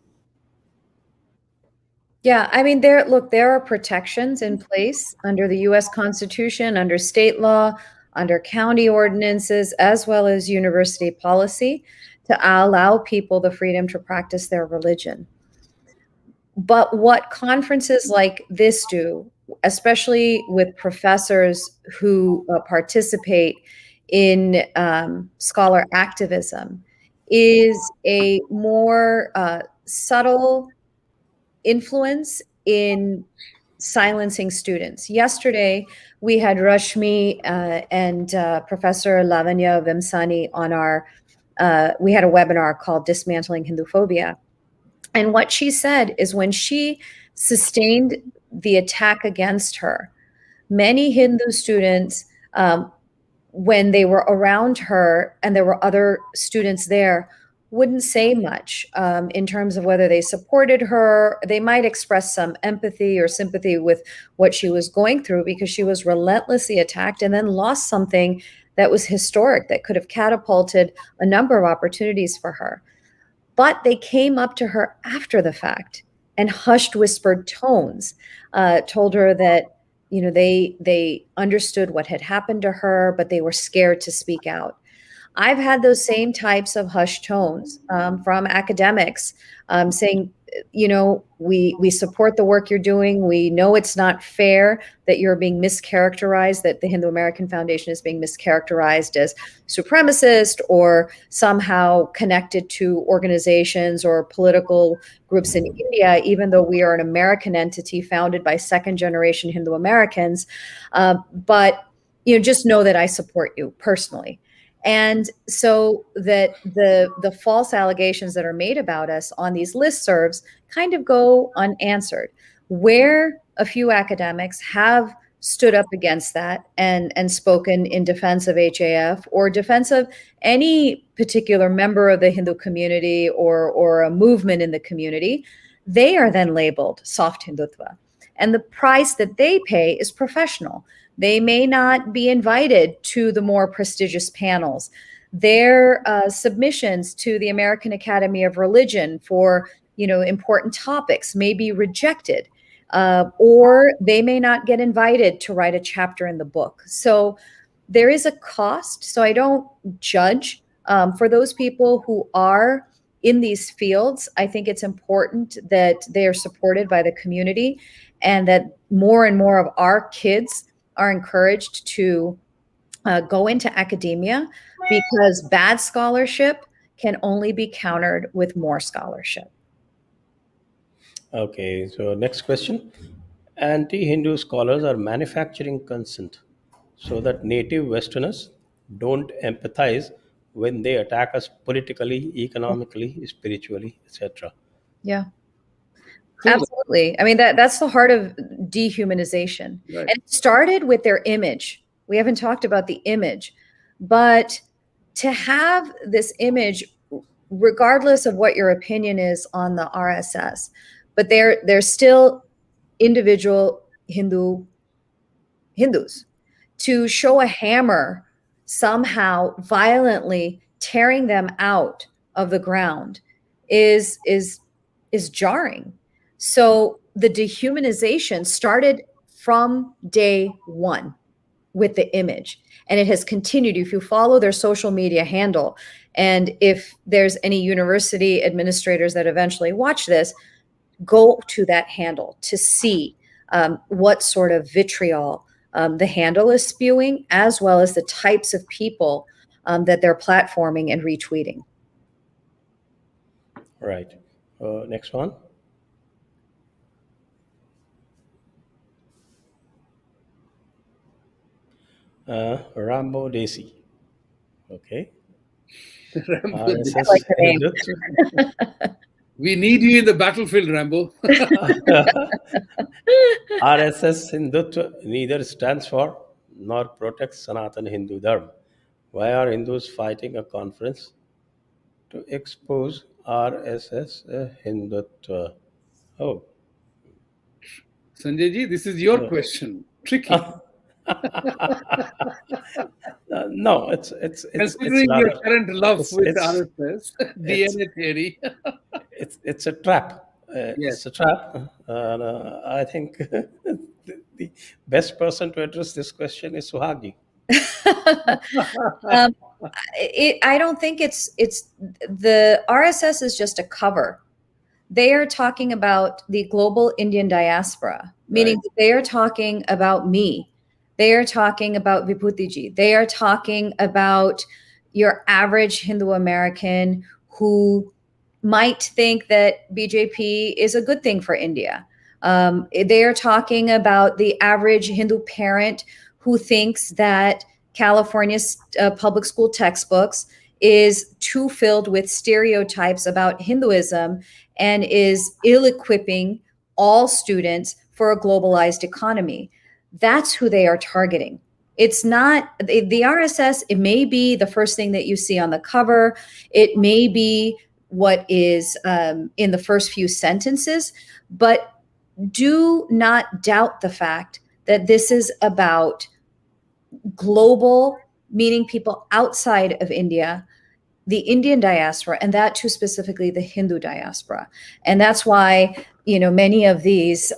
Yeah, I mean, there are protections in place under the US Constitution, under state law, under county ordinances, as well as university policy to allow people the freedom to practice their religion. But what conferences like this do, especially with professors who participate in scholar activism, is a more subtle influence in silencing students. Yesterday, we had Rashmi and Professor Lavanya Vimsani on we had a webinar called Dismantling Hinduphobia. And what she said is when she sustained the attack against her, many Hindu students, when they were around her and there were other students there, wouldn't say much in terms of whether they supported her. They might express some empathy or sympathy with what she was going through because she was relentlessly attacked and then lost something that was historic, that could have catapulted a number of opportunities for her. But they came up to her after the fact and hushed, whispered tones told her that they understood what had happened to her, but they were scared to speak out. I've had those same types of hushed tones from academics saying, we support the work you're doing. We know it's not fair that you're being mischaracterized, that the Hindu American Foundation is being mischaracterized as supremacist or somehow connected to organizations or political groups in India, even though we are an American entity founded by second generation Hindu Americans. But just know that I support you personally. And so that the false allegations that are made about us on these listservs kind of go unanswered. Where a few academics have stood up against that and spoken in defense of HAF or defense of any particular member of the Hindu community or a movement in the community, they are then labeled soft Hindutva. And the price that they pay is professional. They may not be invited to the more prestigious panels. Their submissions to the American Academy of Religion for important topics may be rejected, or they may not get invited to write a chapter in the book. So there is a cost. So I don't judge for those people who are in these fields. I think it's important that they are supported by the community and that more and more of our kids are encouraged to go into academia because bad scholarship can only be countered with more scholarship. Okay, so next question. Anti Hindu scholars are manufacturing consent so that native Westerners don't empathize when they attack us politically, economically, spiritually, etc. Yeah, True. absolutely. I mean, that's the heart of dehumanization. Right. And it started with their image. We haven't talked about the image, but to have this image, regardless of what your opinion is on the RSS, but they're still individual Hindus, to show a hammer somehow violently tearing them out of the ground is jarring. So the dehumanization started from day one with the image, and it has continued. If you follow their social media handle, and if there's any university administrators that eventually watch this, go to that handle to see what sort of vitriol the handle is spewing, as well as the types of people that they're platforming and retweeting. Right. Next one. Rambo Desi. Okay. Rambo, I RSS like the name. Hindutva. we need you in the battlefield, Rambo. RSS Hindutva neither stands for nor protects Sanatan Hindu Dharma. Why are Hindus fighting a conference to expose RSS Hindutva? Oh, Sanjay ji, this is your question. Tricky. No, it's Considering your rather current love with it's RSS, it's DNA theory. it's a trap. Yes. It's a trap. And, I think the best person to address this question is Suhagi. um, I don't think it's the RSS is just a cover. They are talking about the global Indian diaspora, meaning Right. that they are talking about me. They are talking about Vibhuti Jha. They are talking about your average Hindu American who might think that BJP is a good thing for India. They are talking about the average Hindu parent who thinks that California's public school textbooks is too filled with stereotypes about Hinduism and is ill-equipping all students for a globalized economy. That's who they are targeting. It's not the RSS. It may be the first thing that you see on the cover. It may be what is in the first few sentences, but do not doubt the fact that this is about global, meaning people outside of India, the Indian diaspora, and that too specifically the Hindu diaspora. And that's why, many of these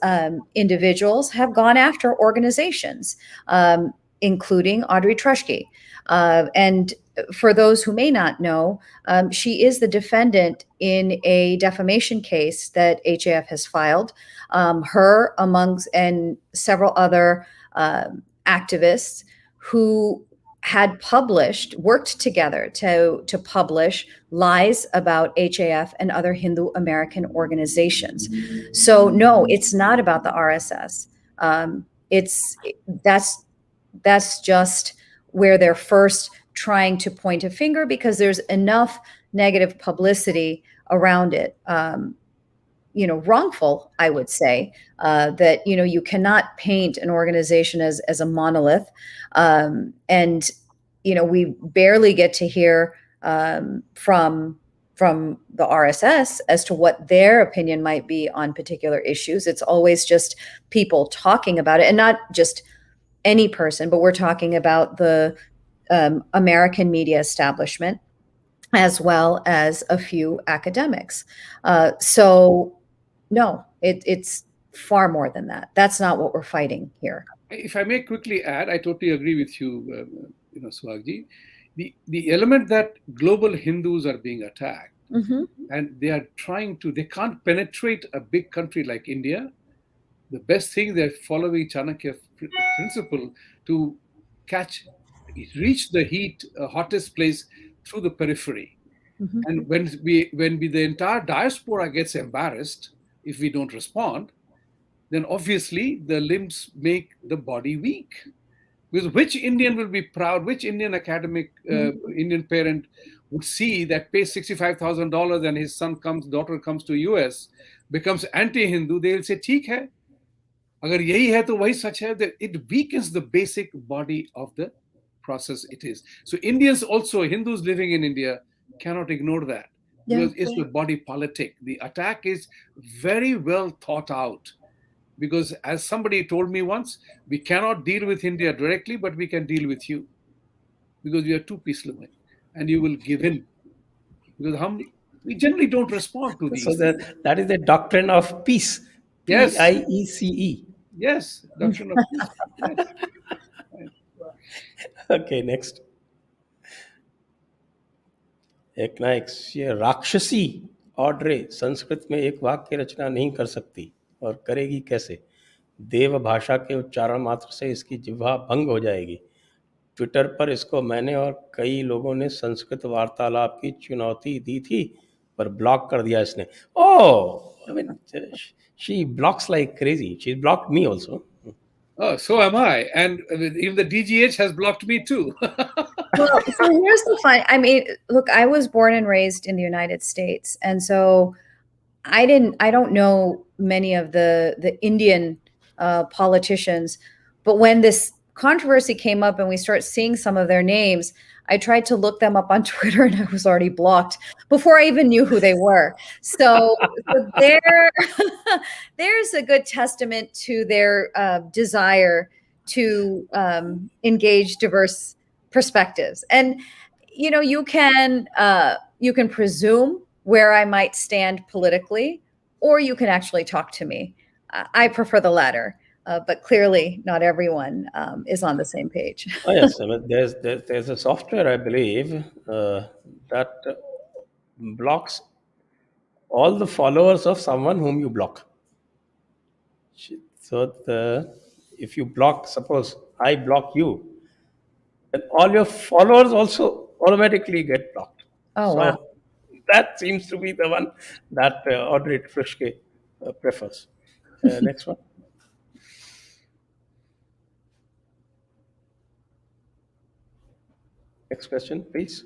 individuals have gone after organizations, including Audrey Truschke. And for those who may not know, she is the defendant in a defamation case that HAF has filed. Her, amongst and several other activists who had worked together to publish lies about HAF and other Hindu American organizations. So no, it's not about the RSS. That's just where they're first trying to point a finger because there's enough negative publicity around it. Wrongful, I would say, that, you cannot paint an organization as a monolith. And, we barely get to hear from the RSS as to what their opinion might be on particular issues. It's always just people talking about it, and not just any person, but we're talking about the American media establishment as well as a few academics. So no, it's far more than that. That's not what we're fighting here. If I may quickly add, I totally agree with you, Suhagji. The element that global Hindus are being attacked, and they can't penetrate a big country like India. The best thing, they're following Chanakya principle to reach the hottest place through the periphery. And when the entire diaspora gets embarrassed if we don't respond, then obviously the limbs make the body weak. Because which Indian will be proud, which Indian academic, Indian parent would see that pays $65,000 and his daughter comes to US, becomes anti-Hindu, they'll say, "Theek hai. Agar yahi hai to wahi sach hai." That it weakens the basic body of the process it is. So Indians also, Hindus living in India, cannot ignore that. Because it's the body politic. The attack is very well thought out. Because as somebody told me once, we cannot deal with India directly, but we can deal with you. Because we are too peace-loving. And you will give in. Because we generally don't respond to these. So that is the doctrine of peace. Yes. PIECE. Yes, doctrine of peace. Yes. Okay, next. एक ना एक ये राक्षसी Audrey Sanskrit में एक वाक्य रचना नहीं कर सकती और करेगी कैसे? देव भाषा के उच्चारण मात्र से इसकी जिह्वा भंग हो जाएगी। ट्विटर पर इसको मैंने और कई लोगों ने संस्कृत वार्तालाप की चुनौती दी थी, पर ब्लॉक कर दिया इसने। Oh, I mean she blocks like crazy. She blocked me also. Oh, so am I. And even the DGH has blocked me too. Well, so here's the fun. I mean, look, I was born and raised in the United States. And so I don't know many of the Indian politicians, but when this controversy came up and we start seeing some of their names, I tried to look them up on Twitter and I was already blocked before I even knew who they were. So there, there's a good testament to their desire to engage diverse perspectives. And you can presume where I might stand politically, or you can actually talk to me. I prefer the latter, but clearly not everyone is on the same page. Oh yes, I mean, there's a software, I believe, that blocks all the followers of someone whom you block. So if you block, suppose I block you, then all your followers also automatically get blocked. Oh, wow. So that seems to be the one that Audrey Truschke prefers. Next one. Next question, please.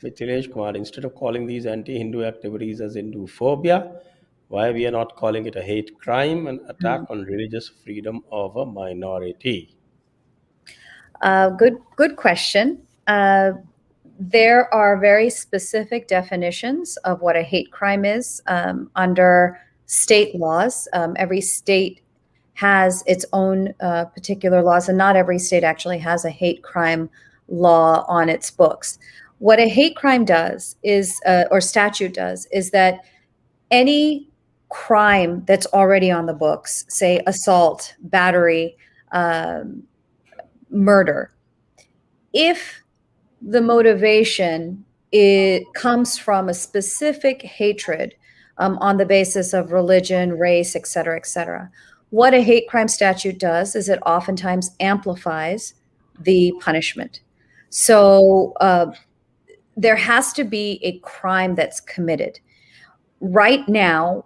Mithilesh Kumar, instead of calling these anti-Hindu activities as Hinduphobia, why we are not calling it a hate crime and attack on religious freedom of a minority? Good question. There are very specific definitions of what a hate crime is under state laws. Every state has its own particular laws, and not every state actually has a hate crime law on its books. What a hate crime does is, or statute does, is that any crime that's already on the books, say assault, battery, murder, if the motivation comes from a specific hatred on the basis of religion, race, et cetera, et cetera. What a hate crime statute does is it oftentimes amplifies the punishment. So there has to be a crime that's committed. Right now,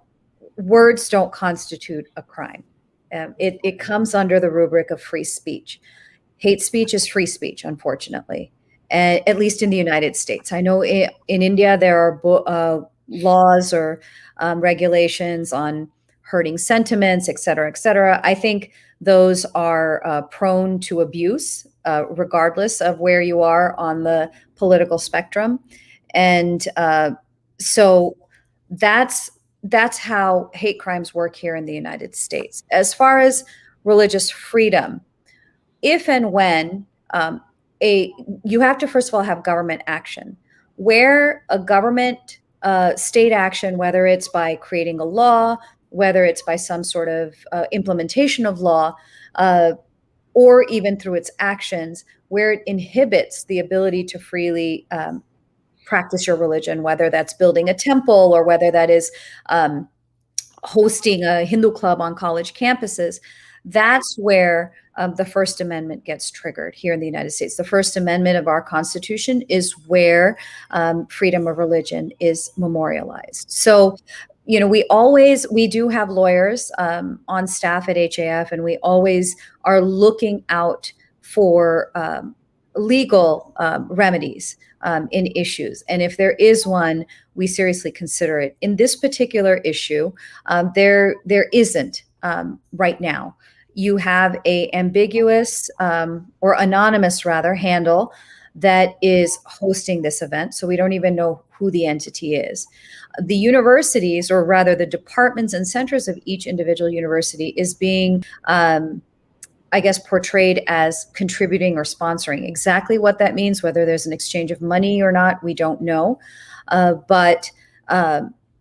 words don't constitute a crime. It comes under the rubric of free speech. Hate speech is free speech, unfortunately, at least in the United States. I know in India there are laws or regulations on hurting sentiments, et cetera, et cetera. I think those are prone to abuse, regardless of where you are on the political spectrum. And so that's how hate crimes work here in the United States. As far as religious freedom, if and when you have to, first of all, have government action. Where a government state action, whether it's by creating a law, whether it's by some sort of implementation of law, or even through its actions, where it inhibits the ability to freely practice your religion, whether that's building a temple or whether that is hosting a Hindu club on college campuses, that's where the First Amendment gets triggered here in the United States. The First Amendment of our Constitution is where freedom of religion is memorialized. So, we do have lawyers on staff at HAF, and we always are looking out for legal remedies in issues. And if there is one, we seriously consider it. In this particular issue, there isn't right now. You have a ambiguous or anonymous, rather, handle that is hosting this event. So we don't even know who the entity is. The universities, or rather the departments and centers of each individual university, is being portrayed as contributing or sponsoring. Exactly what that means, whether there's an exchange of money or not, we don't know. But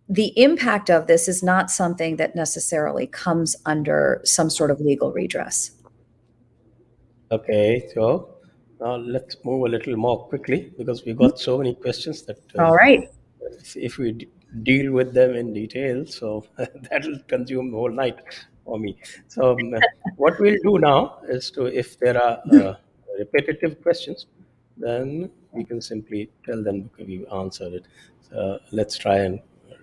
the impact of this is not something that necessarily comes under some sort of legal redress. Okay, so now let's move a little more quickly because we got so many questions that All right. if we deal with them in detail, so that'll consume the whole night for me. So what we'll do now is if there are repetitive questions, then we can simply tell them because we answered it. So let's try and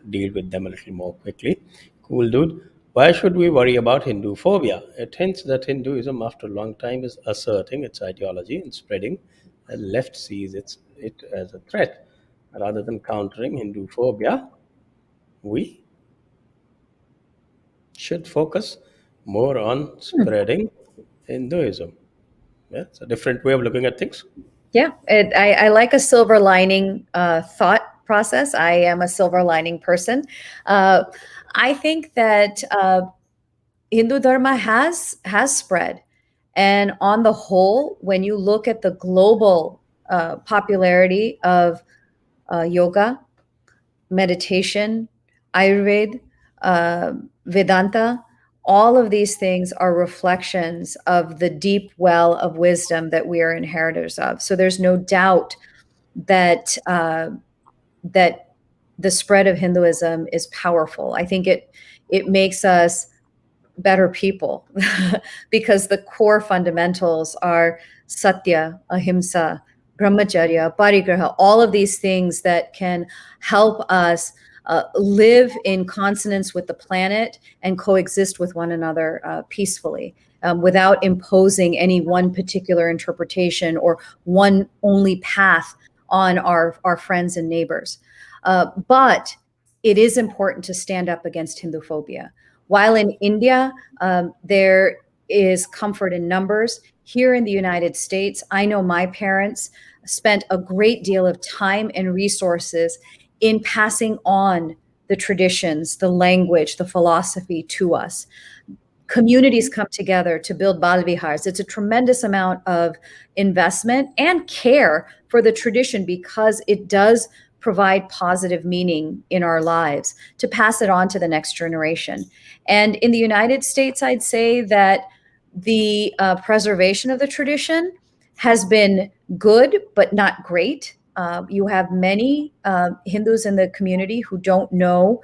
deal with them a little more quickly. Cool, dude. Why should we worry about Hindu phobia? It hints that Hinduism, after a long time, is asserting its ideology and spreading, and left sees it as a threat. Rather than countering Hindu phobia, we should focus more on spreading Hinduism. Yeah, it's a different way of looking at things. Yeah, I like a silver lining thought process. I am a silver lining person. I think that Hindu Dharma has spread, and on the whole, when you look at the global popularity of yoga, meditation, Ayurveda, Vedanta, all of these things are reflections of the deep well of wisdom that we are inheritors of. So there's no doubt that that the spread of Hinduism is powerful. I think it makes us better people because the core fundamentals are satya, ahimsa, brahmacharya, parigraha, all of these things that can help us live in consonance with the planet and coexist with one another peacefully without imposing any one particular interpretation or one only path on our friends and neighbors. But it is important to stand up against Hinduphobia. While in India, there is comfort in numbers, here in the United States, I know my parents spent a great deal of time and resources in passing on the traditions, the language, the philosophy to us. Communities come together to build Bal Vihars. It's a tremendous amount of investment and care for the tradition because it does provide positive meaning in our lives to pass it on to the next generation. And in the United States, I'd say that the preservation of the tradition has been good, but not great. You have many Hindus in the community who don't know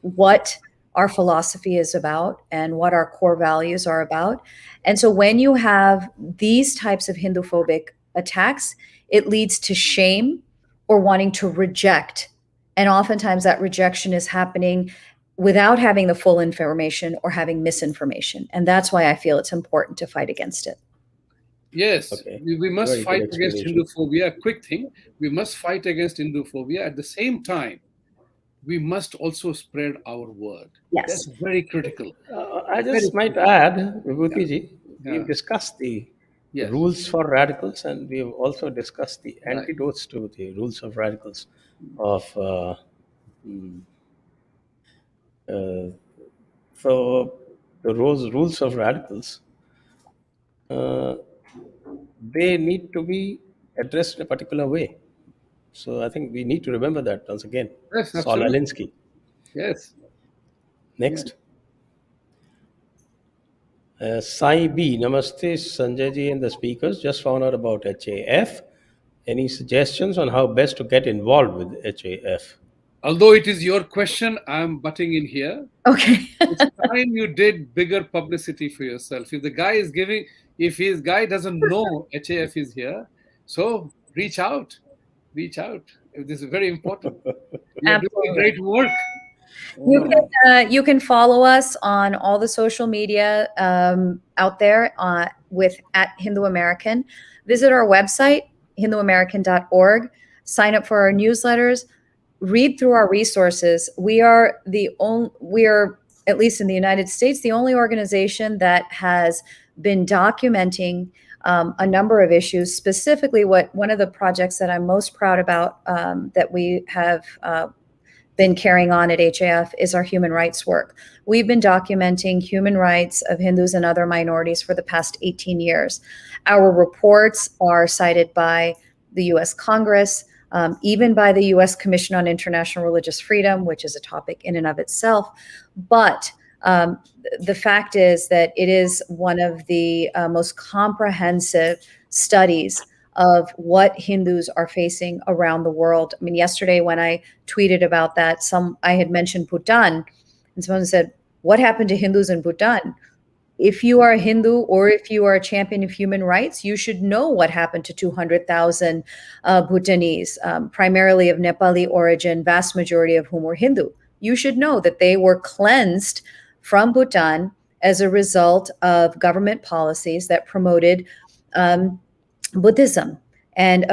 what our philosophy is about and what our core values are about. And so when you have these types of Hinduphobic attacks, it leads to shame or wanting to reject. And oftentimes that rejection is happening without having the full information or having misinformation. And that's why I feel it's important to fight against it. Yes, Okay. we must Very fight good against explanation. Hinduphobia. Quick thing, we must fight against Hinduphobia. At the same time, we must also spread our word. That's Yes. very critical. I Very just might critical. add, Vibhuti Ji, Yeah. we've discussed the Yes. rules for radicals, and we've also discussed the Right. antidotes to the rules of radicals of so the rules of radicals, uh, they need to be addressed in a particular way. So I think we need to remember that once again. Yes, Saul absolutely. Alinsky. Yes. Yeah. Next. Sai B. Namaste, Sanjay Ji and the speakers. Just found out about HAF. Any suggestions on how best to get involved with HAF? Although it is your question, I'm butting in here. Okay. It's time you did bigger publicity for yourself. If the guy is giving, if his guy doesn't know HAF is here, so reach out. Reach out. This is very important. You are doing Absolutely. great work. You can follow us on all the social media out there with at Hindu American. Visit our website, hinduamerican.org. Sign up for our newsletters. Read through our resources. We are at least in the United States, the only organization that has been documenting a number of issues. Specifically, one of the projects that I'm most proud about that we have been carrying on at HAF is our human rights work. We've been documenting human rights of Hindus and other minorities for the past 18 years. Our reports are cited by the US Congress, even by the US Commission on International Religious Freedom, which is a topic in and of itself. But the fact is that it is one of the most comprehensive studies of what Hindus are facing around the world. I mean, yesterday when I tweeted about that, I had mentioned Bhutan, and someone said, "What happened to Hindus in Bhutan?" If you are a Hindu or if you are a champion of human rights, you should know what happened to 200,000 Bhutanese, primarily of Nepali origin, vast majority of whom were Hindu. You should know that they were cleansed from Bhutan as a result of government policies that promoted Buddhism and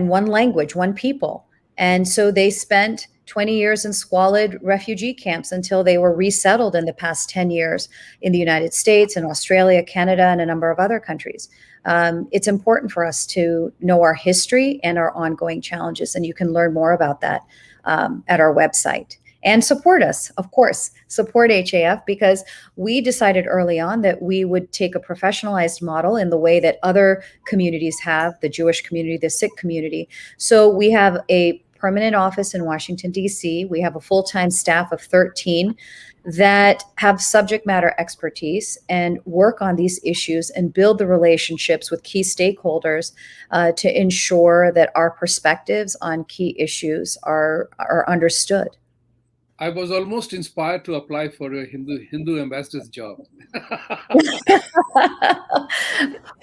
one language, one people. And so they spent 20 years in squalid refugee camps until they were resettled in the past 10 years in the United States and Australia, Canada, and a number of other countries. It's important for us to know our history and our ongoing challenges, and you can learn more about that at our website. And support us, of course, support HAF, because we decided early on that we would take a professionalized model in the way that other communities have, the Jewish community, the Sikh community. So we have a permanent office in Washington, D.C. We have a full-time staff of 13 that have subject matter expertise and work on these issues and build the relationships with key stakeholders to ensure that our perspectives on key issues are understood. I was almost inspired to apply for a Hindu ambassador's job.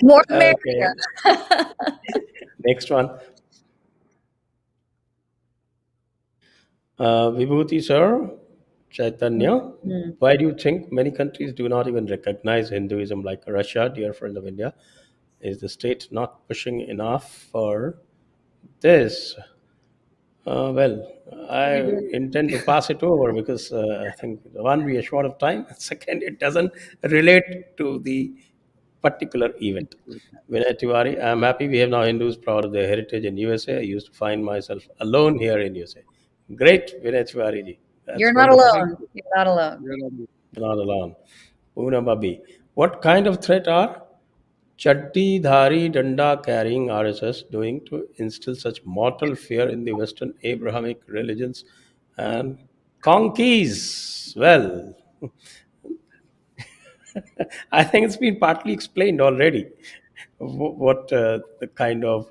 More America. Next one. Vibhuti sir, Chaitanya, why do you think many countries do not even recognize Hinduism, like Russia, dear friend of India? Is the state not pushing enough for this? Well, I intend to pass it over because I think, one, we are short of time. Second, it doesn't relate to the particular event. Vinay Tiwari, I'm happy we have now Hindus proud of their heritage in USA. I used to find myself alone here in USA. Great, Vinay Tiwari ji. That's You're not wonderful. alone. You're not alone. Not alone. Poonam Babi, what kind of threat are Chatti Dhari Danda carrying RSS doing to instill such mortal fear in the Western Abrahamic religions and conkeys? Well, I think it's been partly explained already. What the kind of.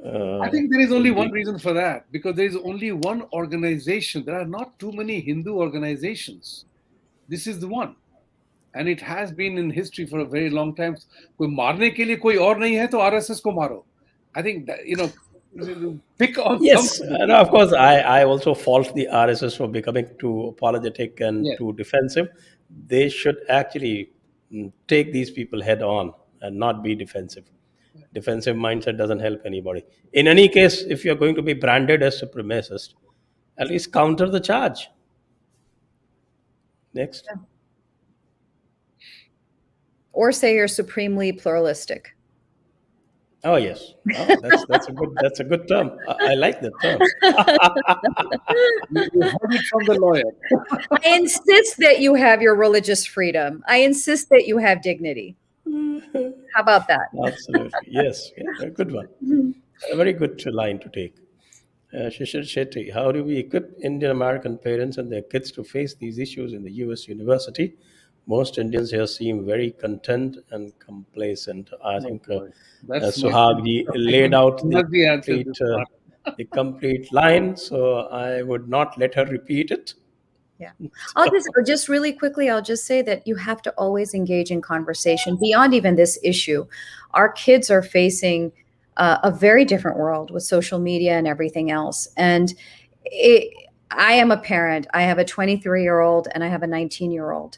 I think there is only one reason for that, because there is only one organization. There are not too many Hindu organizations. This is the one. And it has been in history for a very long time. कोई मारने के लिए कोई और नहीं है तो RSS को मारो. I think that, pick on Yes, somebody. and of course, I also fault the RSS for becoming too apologetic and too defensive. They should actually take these people head on and not be defensive. Defensive mindset doesn't help anybody. In any case, if you're going to be branded as supremacist, at least counter the charge. Next. Or say you're supremely pluralistic. Oh yes, that's a good term. I like that term. You heard it from the lawyer. I insist that you have your religious freedom. I insist that you have dignity. How about that? Absolutely, yes, a good one. A very good line to take. Shishir Shetty, how do we equip Indian American parents and their kids to face these issues in the US university? Most Indians here seem very content and complacent. I think Suhag ji laid out the complete line, so I would not let her repeat it. Yeah. I'll just really quickly, I'll just say that you have to always engage in conversation beyond even this issue. Our kids are facing a very different world with social media and everything else. And I am a parent. I have a 23-year-old and I have a 19-year-old,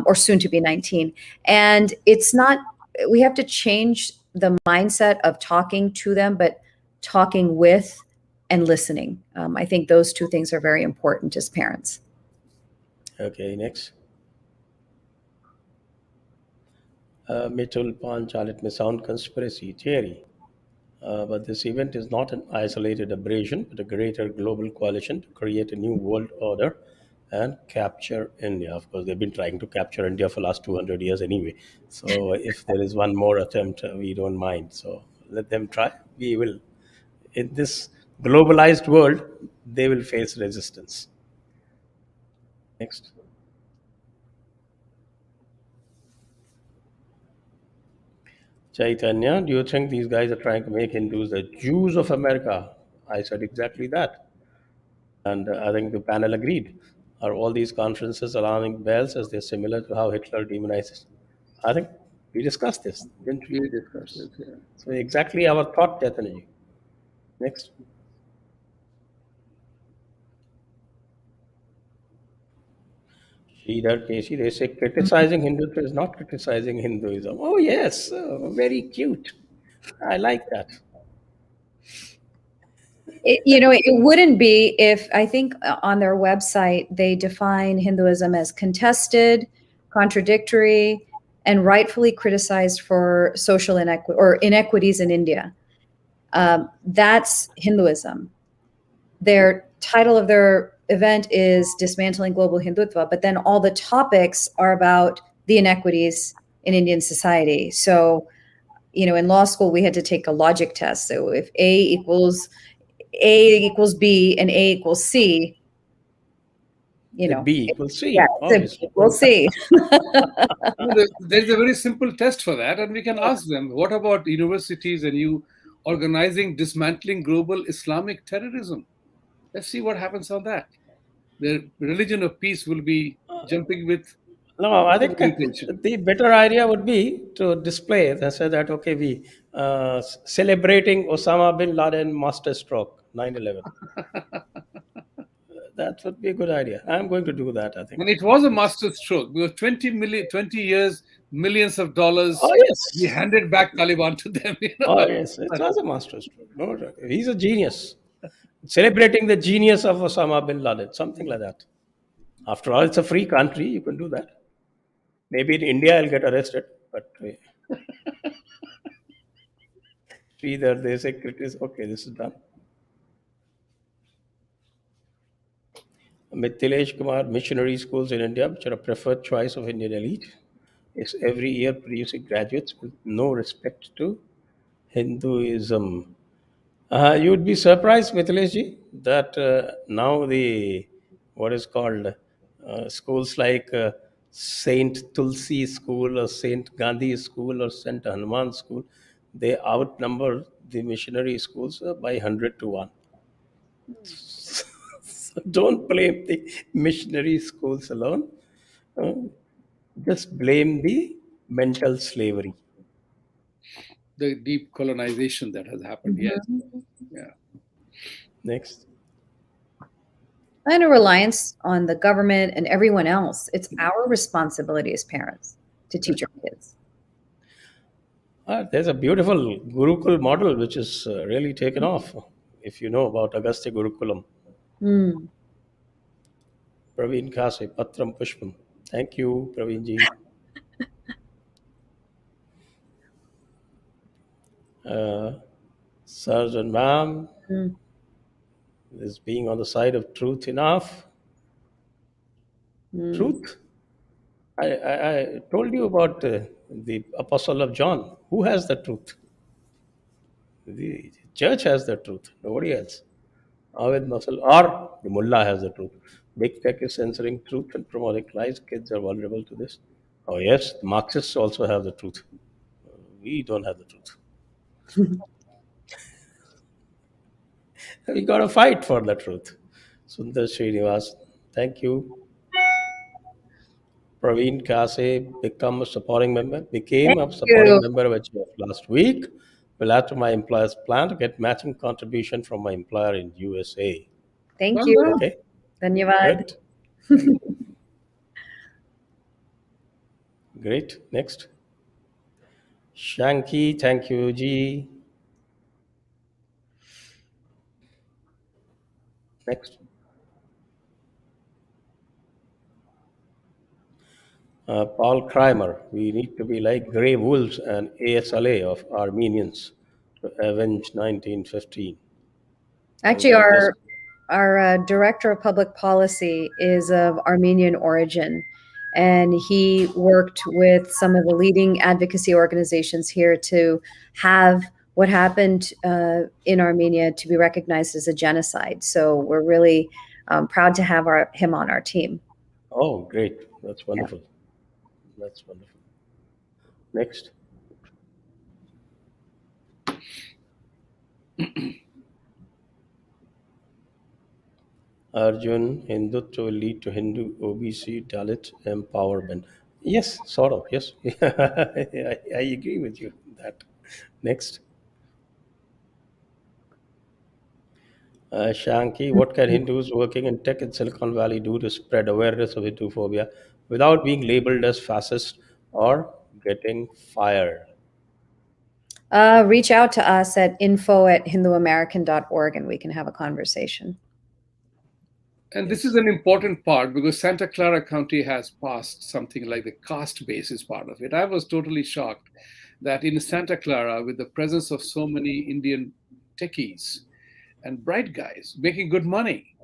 or soon to be 19. And it's not, we have to change the mindset of talking to them, but talking with and listening. I think those two things are very important as parents. Okay, next. Mitul Panchalit may sound conspiracy theory. But this event is not an isolated aberration, but a greater global coalition to create a new world order and capture India. Of course, they've been trying to capture India for the last 200 years anyway. So if there is one more attempt, we don't mind. So let them try. We will. In this globalized world, they will face resistance. Next. Chaitanya, do you think these guys are trying to make Hindus the Jews of America? I said exactly that. And I think the panel agreed. Are all these conferences alarming bells as they're similar to how Hitler demonizes? I think we discussed this, didn't we? We discussed it, yeah. So exactly our thought, Chaitanya. Next. Sridhar Keshi, they say criticizing Hindutva is not criticizing Hinduism. Oh yes, very cute. I like that. It wouldn't be if I think on their website they define Hinduism as contested, contradictory, and rightfully criticized for social inequity or inequities in India. That's Hinduism. Their title of their event is Dismantling Global Hindutva, but then all the topics are about the inequities in Indian society. So, in law school, we had to take a logic test. So if A equals B and A equals C, B equals C, yeah, obviously. B equals C. There's a very simple test for that, and we can ask them, what about universities and you organizing dismantling global Islamic terrorism? Let's see what happens on that. The religion of peace will be jumping with No, I think intention. the better idea would be to display and say that, okay, we celebrating Osama bin Laden master stroke 9/11. That would be a good idea. I'm going to do that, I think. And it was a master stroke because 20 years, millions of dollars, Oh, we yes. handed back Taliban to them. Oh, yes. It was a master stroke. No, he's a genius. Celebrating the genius of Osama bin Laden, something like that. After all, it's a free country. You can do that. Maybe in India, I'll get arrested, but either they say okay, this is done. Mithilesh Kumar, missionary schools in India, which are a preferred choice of Indian elite, is every year producing graduates with no respect to Hinduism. You would be surprised, Mithilesh ji, that now the what is called schools like Saint Tulsi School or Saint Gandhi School or Saint Hanuman School, they outnumber the missionary schools by 100 to 1. So don't blame the missionary schools alone. Uh, just blame the mental slavery. The deep colonization that has happened. Yes. Yeah. Next. And a reliance on the government and everyone else. It's our responsibility as parents to teach our kids. There's a beautiful Gurukul model which is really taken off. If you know about Agastya Gurukulam, Mm. Praveen Kase, Patram Pushpam. Thank you, Praveen ji. Sir and ma'am Mm. is being on the side of truth enough. Mm. Truth? I told you about the Apostle of John. Who has the truth? The church has the truth, nobody else. Awed Muscle or the mullah has the truth. Big tech is censoring truth and promoting lies. Kids are vulnerable to this. Oh, yes, the Marxists also have the truth. We don't have the truth. We got to fight for the truth. Sundar Srinivas, thank you. Praveen Kase became a Thank supporting you. member of HF last week. Will add to my employer's plan to get matching contribution from my employer in USA. Thank Well you. done. Okay, Dhanyavad. good. Great. Next. Shanky, thank you, G. Next. Paul Kramer, we need to be like grey wolves and ASLA of Armenians to avenge 1915. Actually, I just, our director of public policy is of Armenian origin, and he worked with some of the leading advocacy organizations here to have what happened in Armenia to be recognized as a genocide. So we're really proud to have him on our team. oh, great. That's wonderful. That's wonderful. Next. Arjun, Hindutva will lead to Hindu OBC Dalit empowerment. Yes, sort of. Yes. I agree with you on that. Next. Shanky, what can Hindus working in tech in Silicon Valley do to spread awareness of Hinduphobia without being labeled as fascist or getting fired? Reach out to us at info@hinduamerican.org and we can have a conversation. And this is an important part because Santa Clara County has passed something like the caste basis part of it. I was totally shocked that in Santa Clara, with the presence of so many Indian techies and bright guys making good money,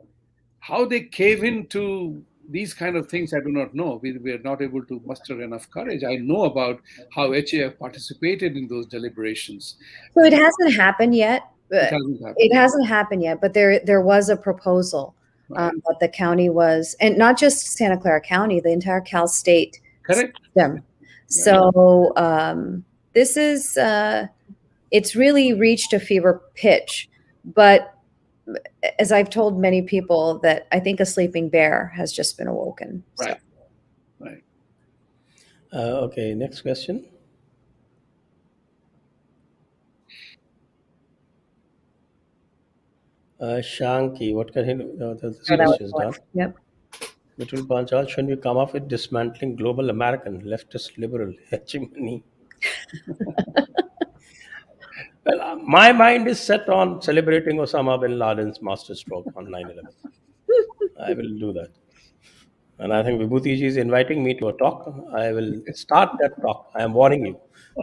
how they cave into these kind of things, I do not know. We are not able to muster enough courage. I know about how HAF participated in those deliberations. So it hasn't happened yet. It hasn't happened yet, but there was a proposal that the county was, and not just Santa Clara County, the entire Cal State Correct. system. So this is, it's really reached a fever pitch. But as I've told many people, that I think a sleeping bear has just been awoken. Right. So. Right. Okay, next question. Shanki, what can he do? This question is done. Yep. Vibhuti Jha, should we come up with dismantling global American leftist liberal hegemony? Well, my mind is set on celebrating Osama bin Laden's masterstroke on 9/11. I will do that. And I think Vibhuti Ji is inviting me to a talk. I will start that talk. I am warning you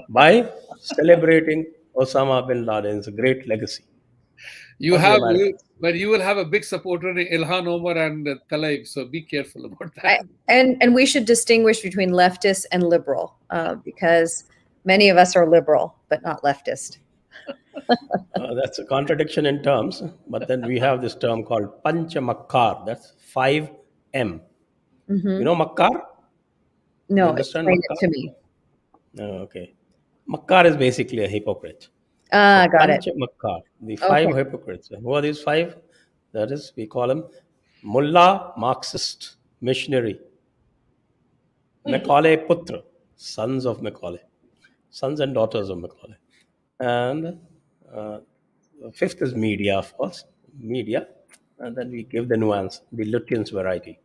by celebrating Osama bin Laden's great legacy. But you will have a big supporter in Ilhan Omar and Tlaib, so be careful about that. And we should distinguish between leftist and liberal, because many of us are liberal, but not leftist. That's a contradiction in terms, but then we have this term called Panchamakkar. That's 5M. Mm-hmm. You know Makkar? No, explain it to me. Okay. Makkar is basically a hypocrite. Got it. Makkar, the 5 hypocrites. And who are these 5? That is, we call them Mullah, Marxist, missionary, Macaulay Putra, sons of Macaulay, sons and daughters of Macaulay. And fifth is media, of course, media. And then we give the nuance, the Lutyens variety.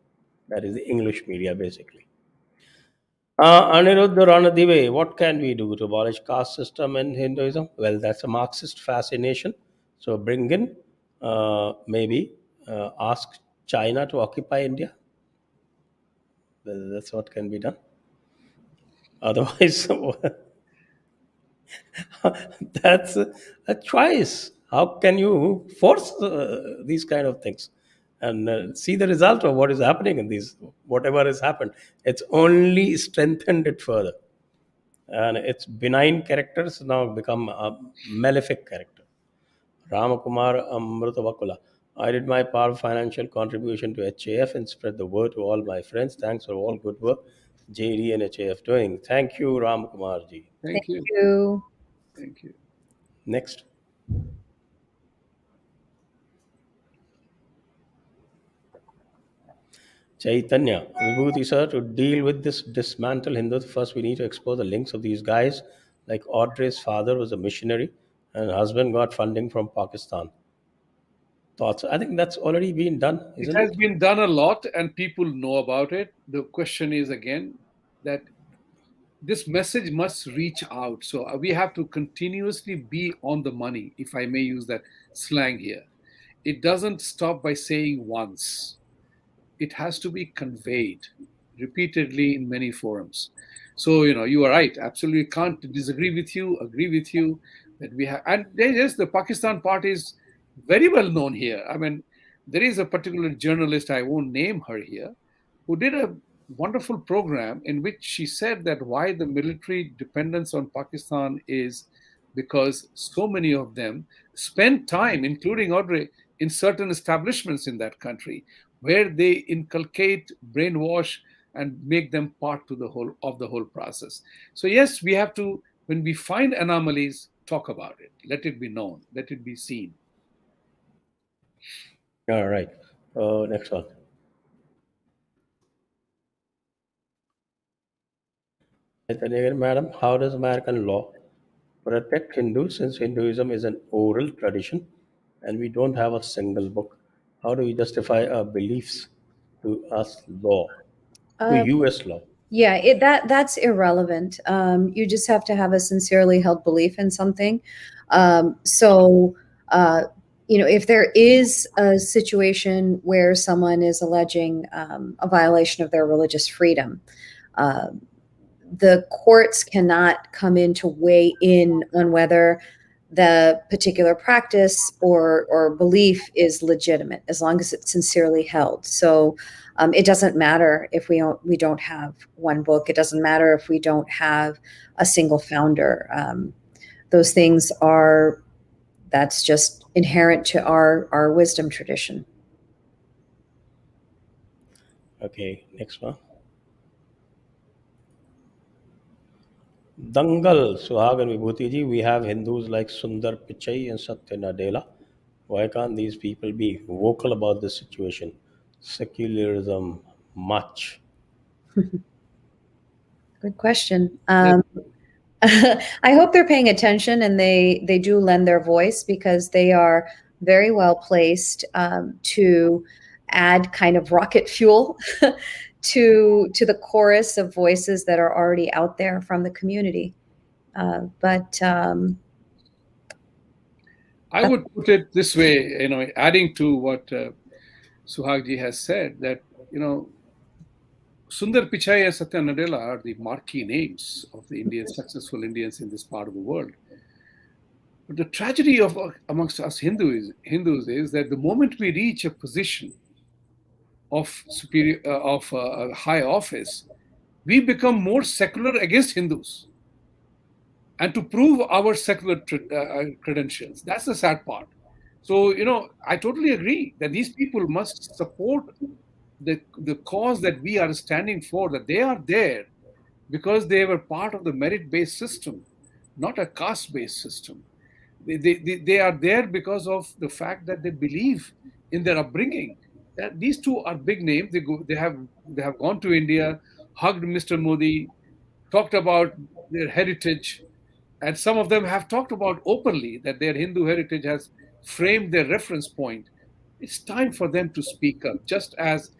That is the English media, basically. Aniruddha Ranadive, what can we do to abolish caste system in Hinduism? Well, that's a Marxist fascination. So bring in, maybe ask China to occupy India. Well, that's what can be done. Otherwise, that's a choice. How can you force these kind of things? And see the result of what is happening in these, whatever has happened. It's only strengthened it further. And its benign characters now become a malefic character. Ramakumar Amrutavakula. I did my part of financial contribution to HAF and spread the word to all my friends. Thanks for all good work JD and HAF doing. Thank you, Ramakumar ji. Thank you. Thank you. Next. Chaitanya, Vibhuti sir, to deal with this dismantle Hindutva, first we need to expose the links of these guys. Like Audrey's father was a missionary and her husband got funding from Pakistan. Thoughts? I think that's already been done, isn't it? It has been done a lot and people know about it. The question is again that this message must reach out. So we have to continuously be on the money, if I may use that slang here. It doesn't stop by saying once. It has to be conveyed repeatedly in many forums. So, you are right. Absolutely can't disagree with you, agree with you that we have. And yes, the Pakistan part is very well known here. I mean, there is a particular journalist, I won't name her here, who did a wonderful program in which she said that why the military dependence on Pakistan is because so many of them spend time, including Audrey, in certain establishments in that country where they inculcate, brainwash, and make them part of the whole process. So yes, we have to, when we find anomalies, talk about it. Let it be known. Let it be seen. All right. Next one. Madam, how does American law protect Hindus since Hinduism is an oral tradition and we don't have a single book? How do we justify our beliefs to us law, to US law? Yeah, that's irrelevant. You just have to have a sincerely held belief in something. So, uh, if there is a situation where someone is alleging a violation of their religious freedom, uh, the courts cannot come in to weigh in on whether the particular practice or belief is legitimate as long as it's sincerely held. So it doesn't matter if we don't have one book. It doesn't matter if we don't have a single founder. Those things that's just inherent to our wisdom tradition. Okay, next one. Dangal, Suhag and Vibhuti Ji, we have Hindus like Sundar Pichai and Satya Nadella. Why can't these people be vocal about this situation? Secularism, much. Good question. Yes. I hope they're paying attention and they do lend their voice because they are very well placed to add kind of rocket fuel to the chorus of voices that are already out there from the community. But I would put it this way, adding to what Suhagji has said, that, Sundar Pichai and Satya Nadella are the marquee names of the successful Indians in this part of the world. But the tragedy of amongst us Hindus is that the moment we reach a position of a high office, we become more secular against Hindus, and to prove our secular credentials. That's the sad part. So, I totally agree that these people must support the cause that we are standing for, that they are there because they were part of the merit-based system, not a caste-based system. They are there because of the fact that they believe in their upbringing. That these two are big names. They have gone to India, hugged Mr. Modi, talked about their heritage, and some of them have talked about openly that their Hindu heritage has framed their reference point. It's time for them to speak up. Just as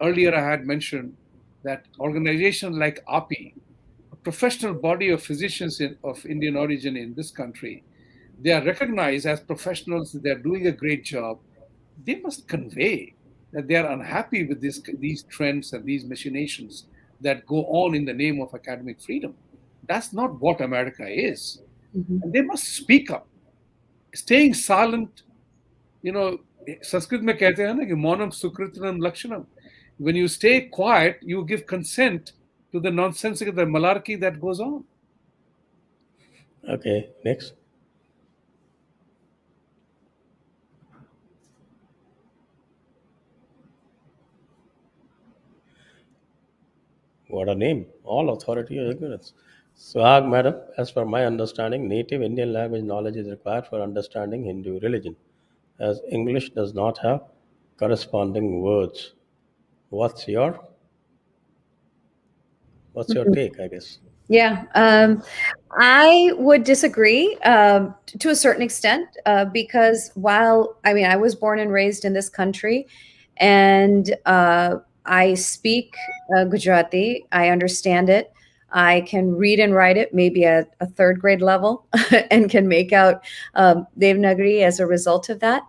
earlier I had mentioned that organizations like API, a professional body of physicians of Indian origin in this country, they are recognized as professionals. They're doing a great job. They must convey that they are unhappy with these trends and these machinations that go on in the name of academic freedom. That's not what America is. mhm. And they must speak up. Staying silent, you know, Sanskrit में कहते हैं ना कि मौनम सुकृतनम लक्षणम. When you stay quiet, you give consent to the nonsensical, the malarkey that goes on. Okay, next. What a name. All authority or ignorance. Suhag, madam, as per my understanding, native Indian language knowledge is required for understanding Hindu religion, as English does not have corresponding words. What's your what's your take, I guess? Yeah, I would disagree to a certain extent because while I mean I was born and raised in this country, and I speak Gujarati, I understand it. I can read and write it, maybe at a third grade level, and can make out Devanagari as a result of that.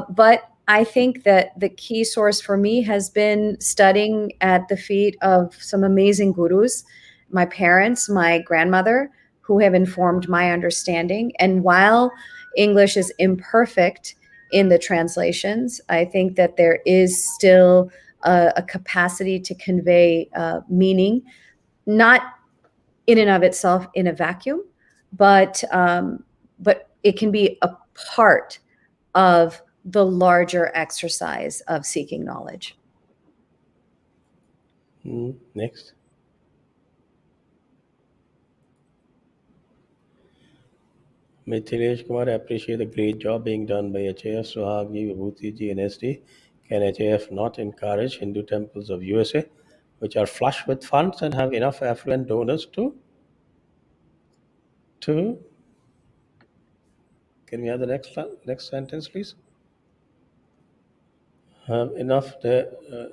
But I think that the key source for me has been studying at the feet of some amazing gurus, my parents, my grandmother, who have informed my understanding. And while English is imperfect in the translations, I think that there is still a capacity to convey meaning, not in and of itself in a vacuum, but it can be a part of the larger exercise of seeking knowledge. Next. Mithilesh Kumar, I appreciate the great job being done by HAF, Suhagji, Vibhuti and SD. Can HAF not encourage Hindu temples of USA, which are flush with funds and have enough affluent donors to can we have the next sentence, please? have enough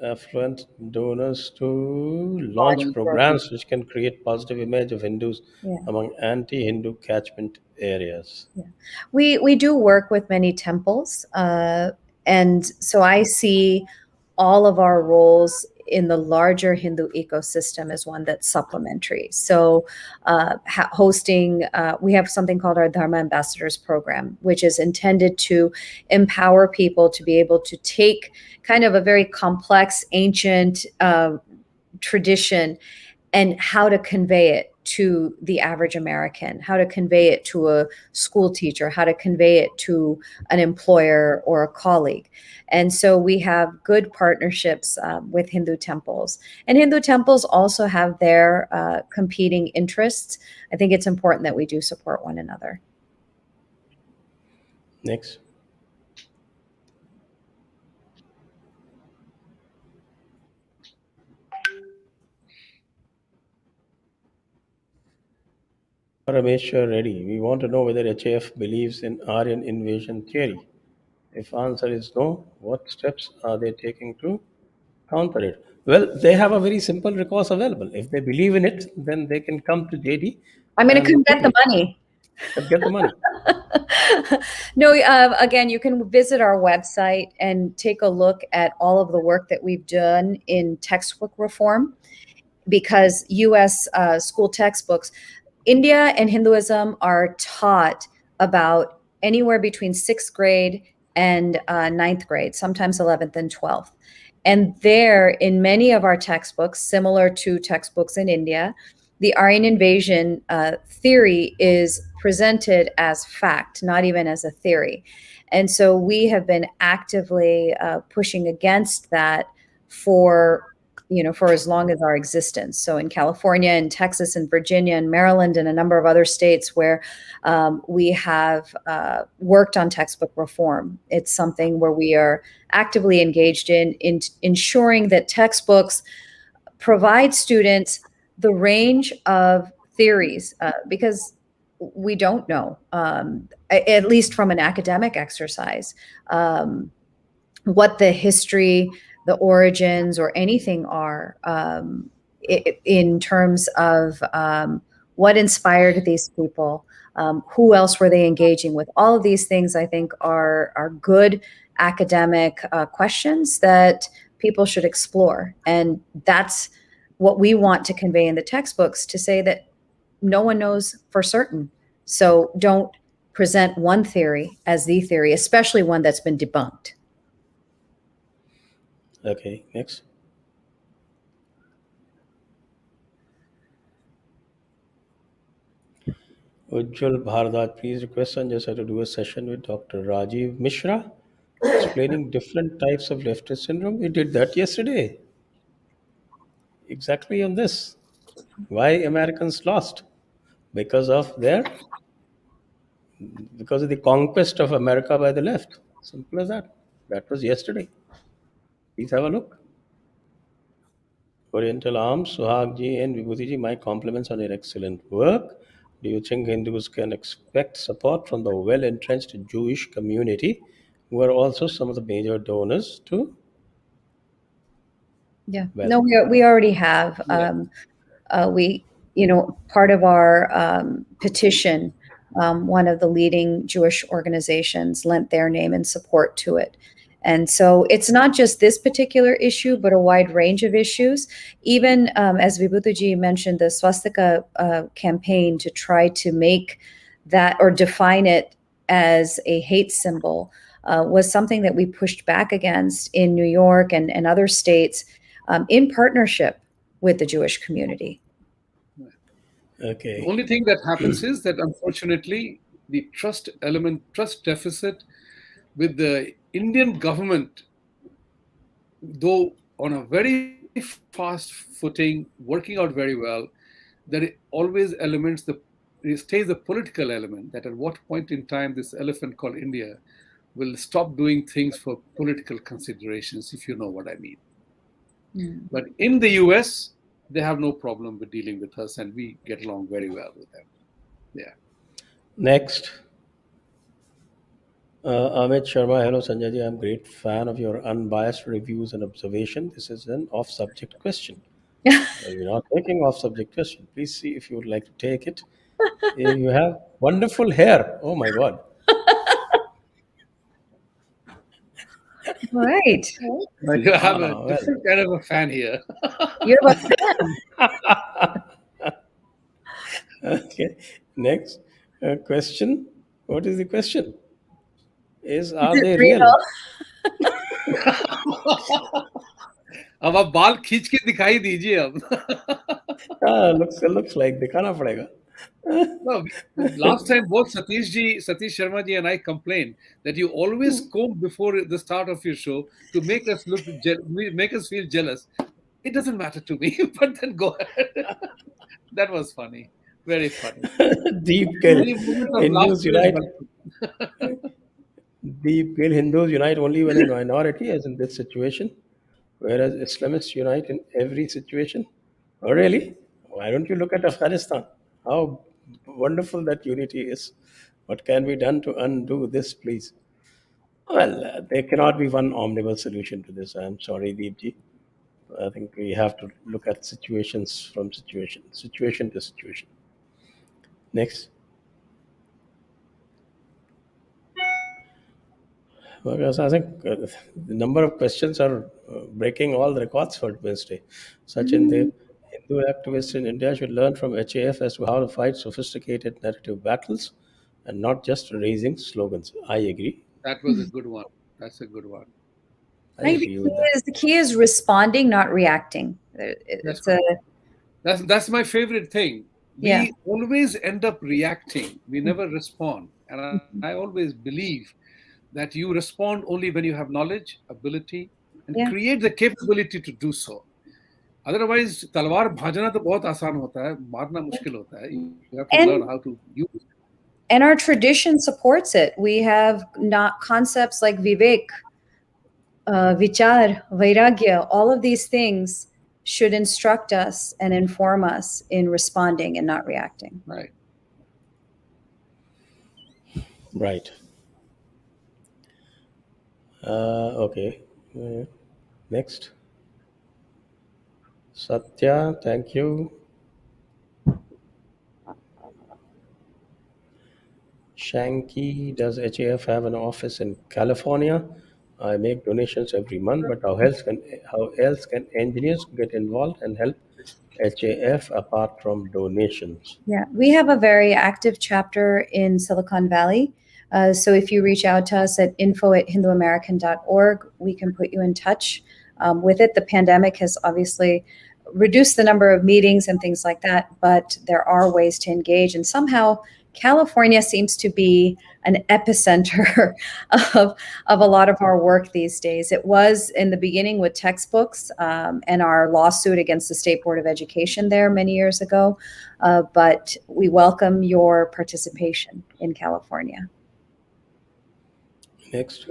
affluent donors to launch programs which can create positive image of Hindus Yeah. among anti-Hindu catchment areas. We do work with many temples, and so I see all of our roles in the larger Hindu ecosystem as one that's supplementary. So, hosting, we have something called our Dharma Ambassadors Program, which is intended to empower people to be able to take kind of a very complex, ancient tradition and how to convey it to the average American, how to convey it to a school teacher, how to convey it to an employer or a colleague. And so we have good partnerships with Hindu temples. And Hindu temples also have their competing interests. I think it's important that we do support one another. Next. Rameshwar Reddy, we want to know whether HAF believes in Aryan invasion theory. If answer is no, what steps are they taking to counter it? Well, they have a very simple recourse available. If they believe in it, then they can come to JD I'm going to and come get the money. get the money. No, again, you can visit our website and take a look at all of the work that we've done in textbook reform, because U.S. School textbooks, India and Hinduism are taught about anywhere between 6th grade and 9th grade, sometimes 11th and 12th. And there, in many of our textbooks, similar to textbooks in India, the Aryan invasion theory is presented as fact, not even as a theory. And so we have been actively pushing against that for as long as our existence. So in California and Texas and Virginia and Maryland and a number of other states where we have worked on textbook reform, it's something where we are actively engaged in ensuring that textbooks provide students the range of theories, because we don't know, at least from an academic exercise, what the history, the origins, or anything are, in terms of what inspired these people, who else were they engaging with. All of these things, I think, are good academic questions that people should explore. And that's what we want to convey in the textbooks, to say that no one knows for certain. So don't present one theory as the theory, especially one that's been debunked. Okay, next. Ujjwal Bharadwaj, please request Sanjay sir to do a session with Dr. Rajiv Mishra explaining different types of leftist syndrome. We did that yesterday. Exactly on this. Why Americans lost? Because of the conquest of America by the left. Simple as that. That was yesterday. Please have a look. Oriental Arms, Suhag Ji and Vibhuti Ji, my compliments on your excellent work. Do you think Hindus can expect support from the well-entrenched Jewish community, who are also some of the major donors to? Yeah. Well, No, we already have. We, part of our petition, one of the leading Jewish organizations lent their name and support to it. And so it's not just this particular issue, but a wide range of issues. Even as Vibhuti Ji mentioned, the swastika campaign to try to make that or define it as a hate symbol was something that we pushed back against in New York and other states, in partnership with the Jewish community. okay. The only thing that happens is that, unfortunately, the trust deficit with the Indian government, though on a very fast footing, working out very well, there it always stays the political element, that at what point in time this elephant called India will stop doing things for political considerations, if you know what I mean. But in the US, they have no problem with dealing with us, and we get along very well with them. Yeah. Next. Amit Sharma, hello Sanjay ji. I'm a great fan of your unbiased reviews and observation. This is an off-subject question. You're not taking off-subject question. Please see if you would like to take it. You have wonderful hair. Oh my God. Right. You have a Well. different kind of a fan here. You have a fan. Okay. Next question. What is the question? Is Are it they real? real? अब आप बाल खींच के दिखाई दीजिए अब. Looks like दिखाना पड़ेगा. No, last time both Satish Sharma ji and I complained that you always comb before the start of your show to make us make us feel jealous. It doesn't matter to me, but then go ahead. That was funny, very funny. Deep kill. Any moment of Hindus laughter is unite. welcome. Deep kill. Hindus unite only when a minority, as in this situation, whereas Islamists unite in every situation. Oh, really? Why don't you look at Afghanistan? How wonderful that unity is. What can be done to undo this, please? Well, there cannot be one omnibus solution to this. I'm sorry, Deepji. I think we have to look at situations from situation to situation. Next. Because I think the number of questions are breaking all the records for Wednesday. Sachin Dev, Hindu activists in India should learn from HAF as to how to fight sophisticated narrative battles and not just raising slogans. I agree. That was a good one. That's a good one. I I think agree with that. the key is responding, not reacting. That's It's right. a That's my favorite thing. yeah. We always end up reacting. We never respond. And I always believe that you respond only when you have knowledge, ability, and Yeah. create the capability to do so. Otherwise, तलवार भाजना तो बहुत आसान होता है, मारना मुश्किल होता है. You have to learn And how to use it. and our tradition supports it. We have not concepts like vivek, vichar, vairagya. All of these things should instruct us and inform us in responding and not reacting. Right. Right. Okay. Next. Satya, thank you. Shanky, does HAF have an office in California? I make donations every month, but how else can engineers get involved and help HAF apart from donations? Yeah, we have a very active chapter in Silicon Valley. So if you reach out to us at info@hinduamerican.org, we can put you in touch with it. The pandemic has obviously reduced the number of meetings and things like that, but there are ways to engage. And somehow California seems to be an epicenter of a lot of our work these days. It was in the beginning with textbooks and our lawsuit against the State Board of Education there many years ago. But we welcome your participation in California. Next.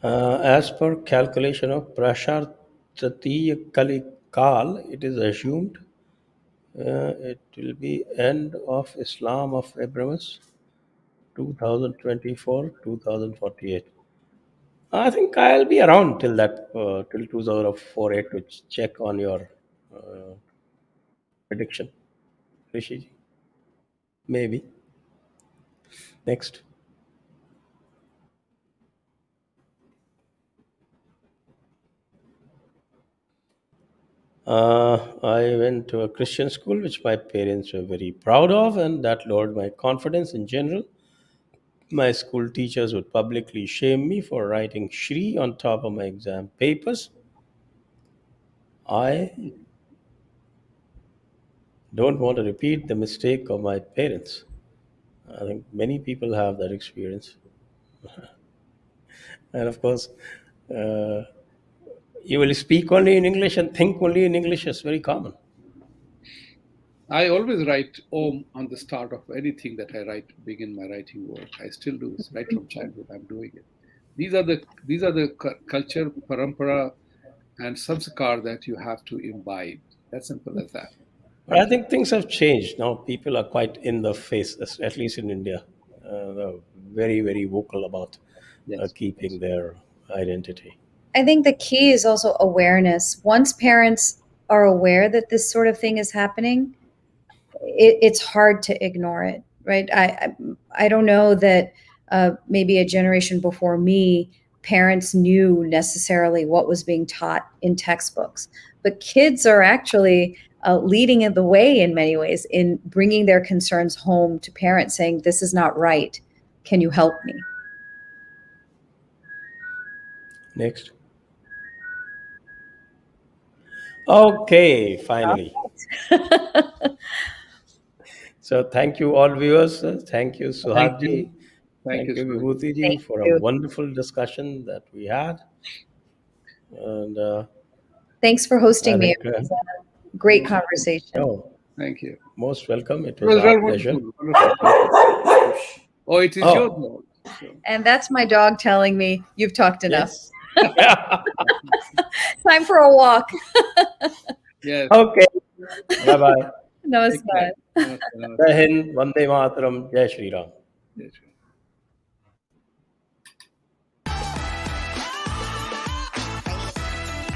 As per calculation of Prashar Tratiya Kal, it is assumed it will be end of Islam of Abramus 2024 2048. I think I'll be around till till 2048 to check on your prediction, Rishi. Maybe. Next. I went to a Christian school, which my parents were very proud of, and that lowered my confidence in general. My school teachers would publicly shame me for writing Shri on top of my exam papers. I don't want to repeat the mistake of my parents. I think many people have that experience. And of course, uh, you will speak only in English and think only in English is very common. I always write Om on the start of anything that I write, begin my writing work. I still do. It's right from childhood. I'm doing it. These are the culture, parampara, and samskar that you have to imbibe. That's simple as that. But I think things have changed now. People are quite in the face, at least in India. they're very, very vocal about Yes. keeping their identity. I think the key is also awareness. Once parents are aware that this sort of thing is happening, it's hard to ignore it, right? I don't know that maybe a generation before me, parents knew necessarily what was being taught in textbooks, but kids are actually leading the way in many ways in bringing their concerns home to parents, saying, "This is not right. Can you help me?" Next. Okay, finally. So thank you all viewers. Thank you, Thank Suhag you. ji. Thank you, Thank you, Suhag. Vibhuti ji, Thank for a you. wonderful discussion that we had. And Thanks for I hosting me. think, It was a great conversation. oh, Thank you. most welcome. It It was was our very pleasure. wonderful. Wonderful. Oh, it is your Oh, dog. So, And that's my dog telling me you've talked enough. yes. Time for a walk. yes. Okay. Bye bye. Namaskar. Take care. Namaste, namaste. Jai Hind, Vande Mataram, Jai Shri Ram. Yes.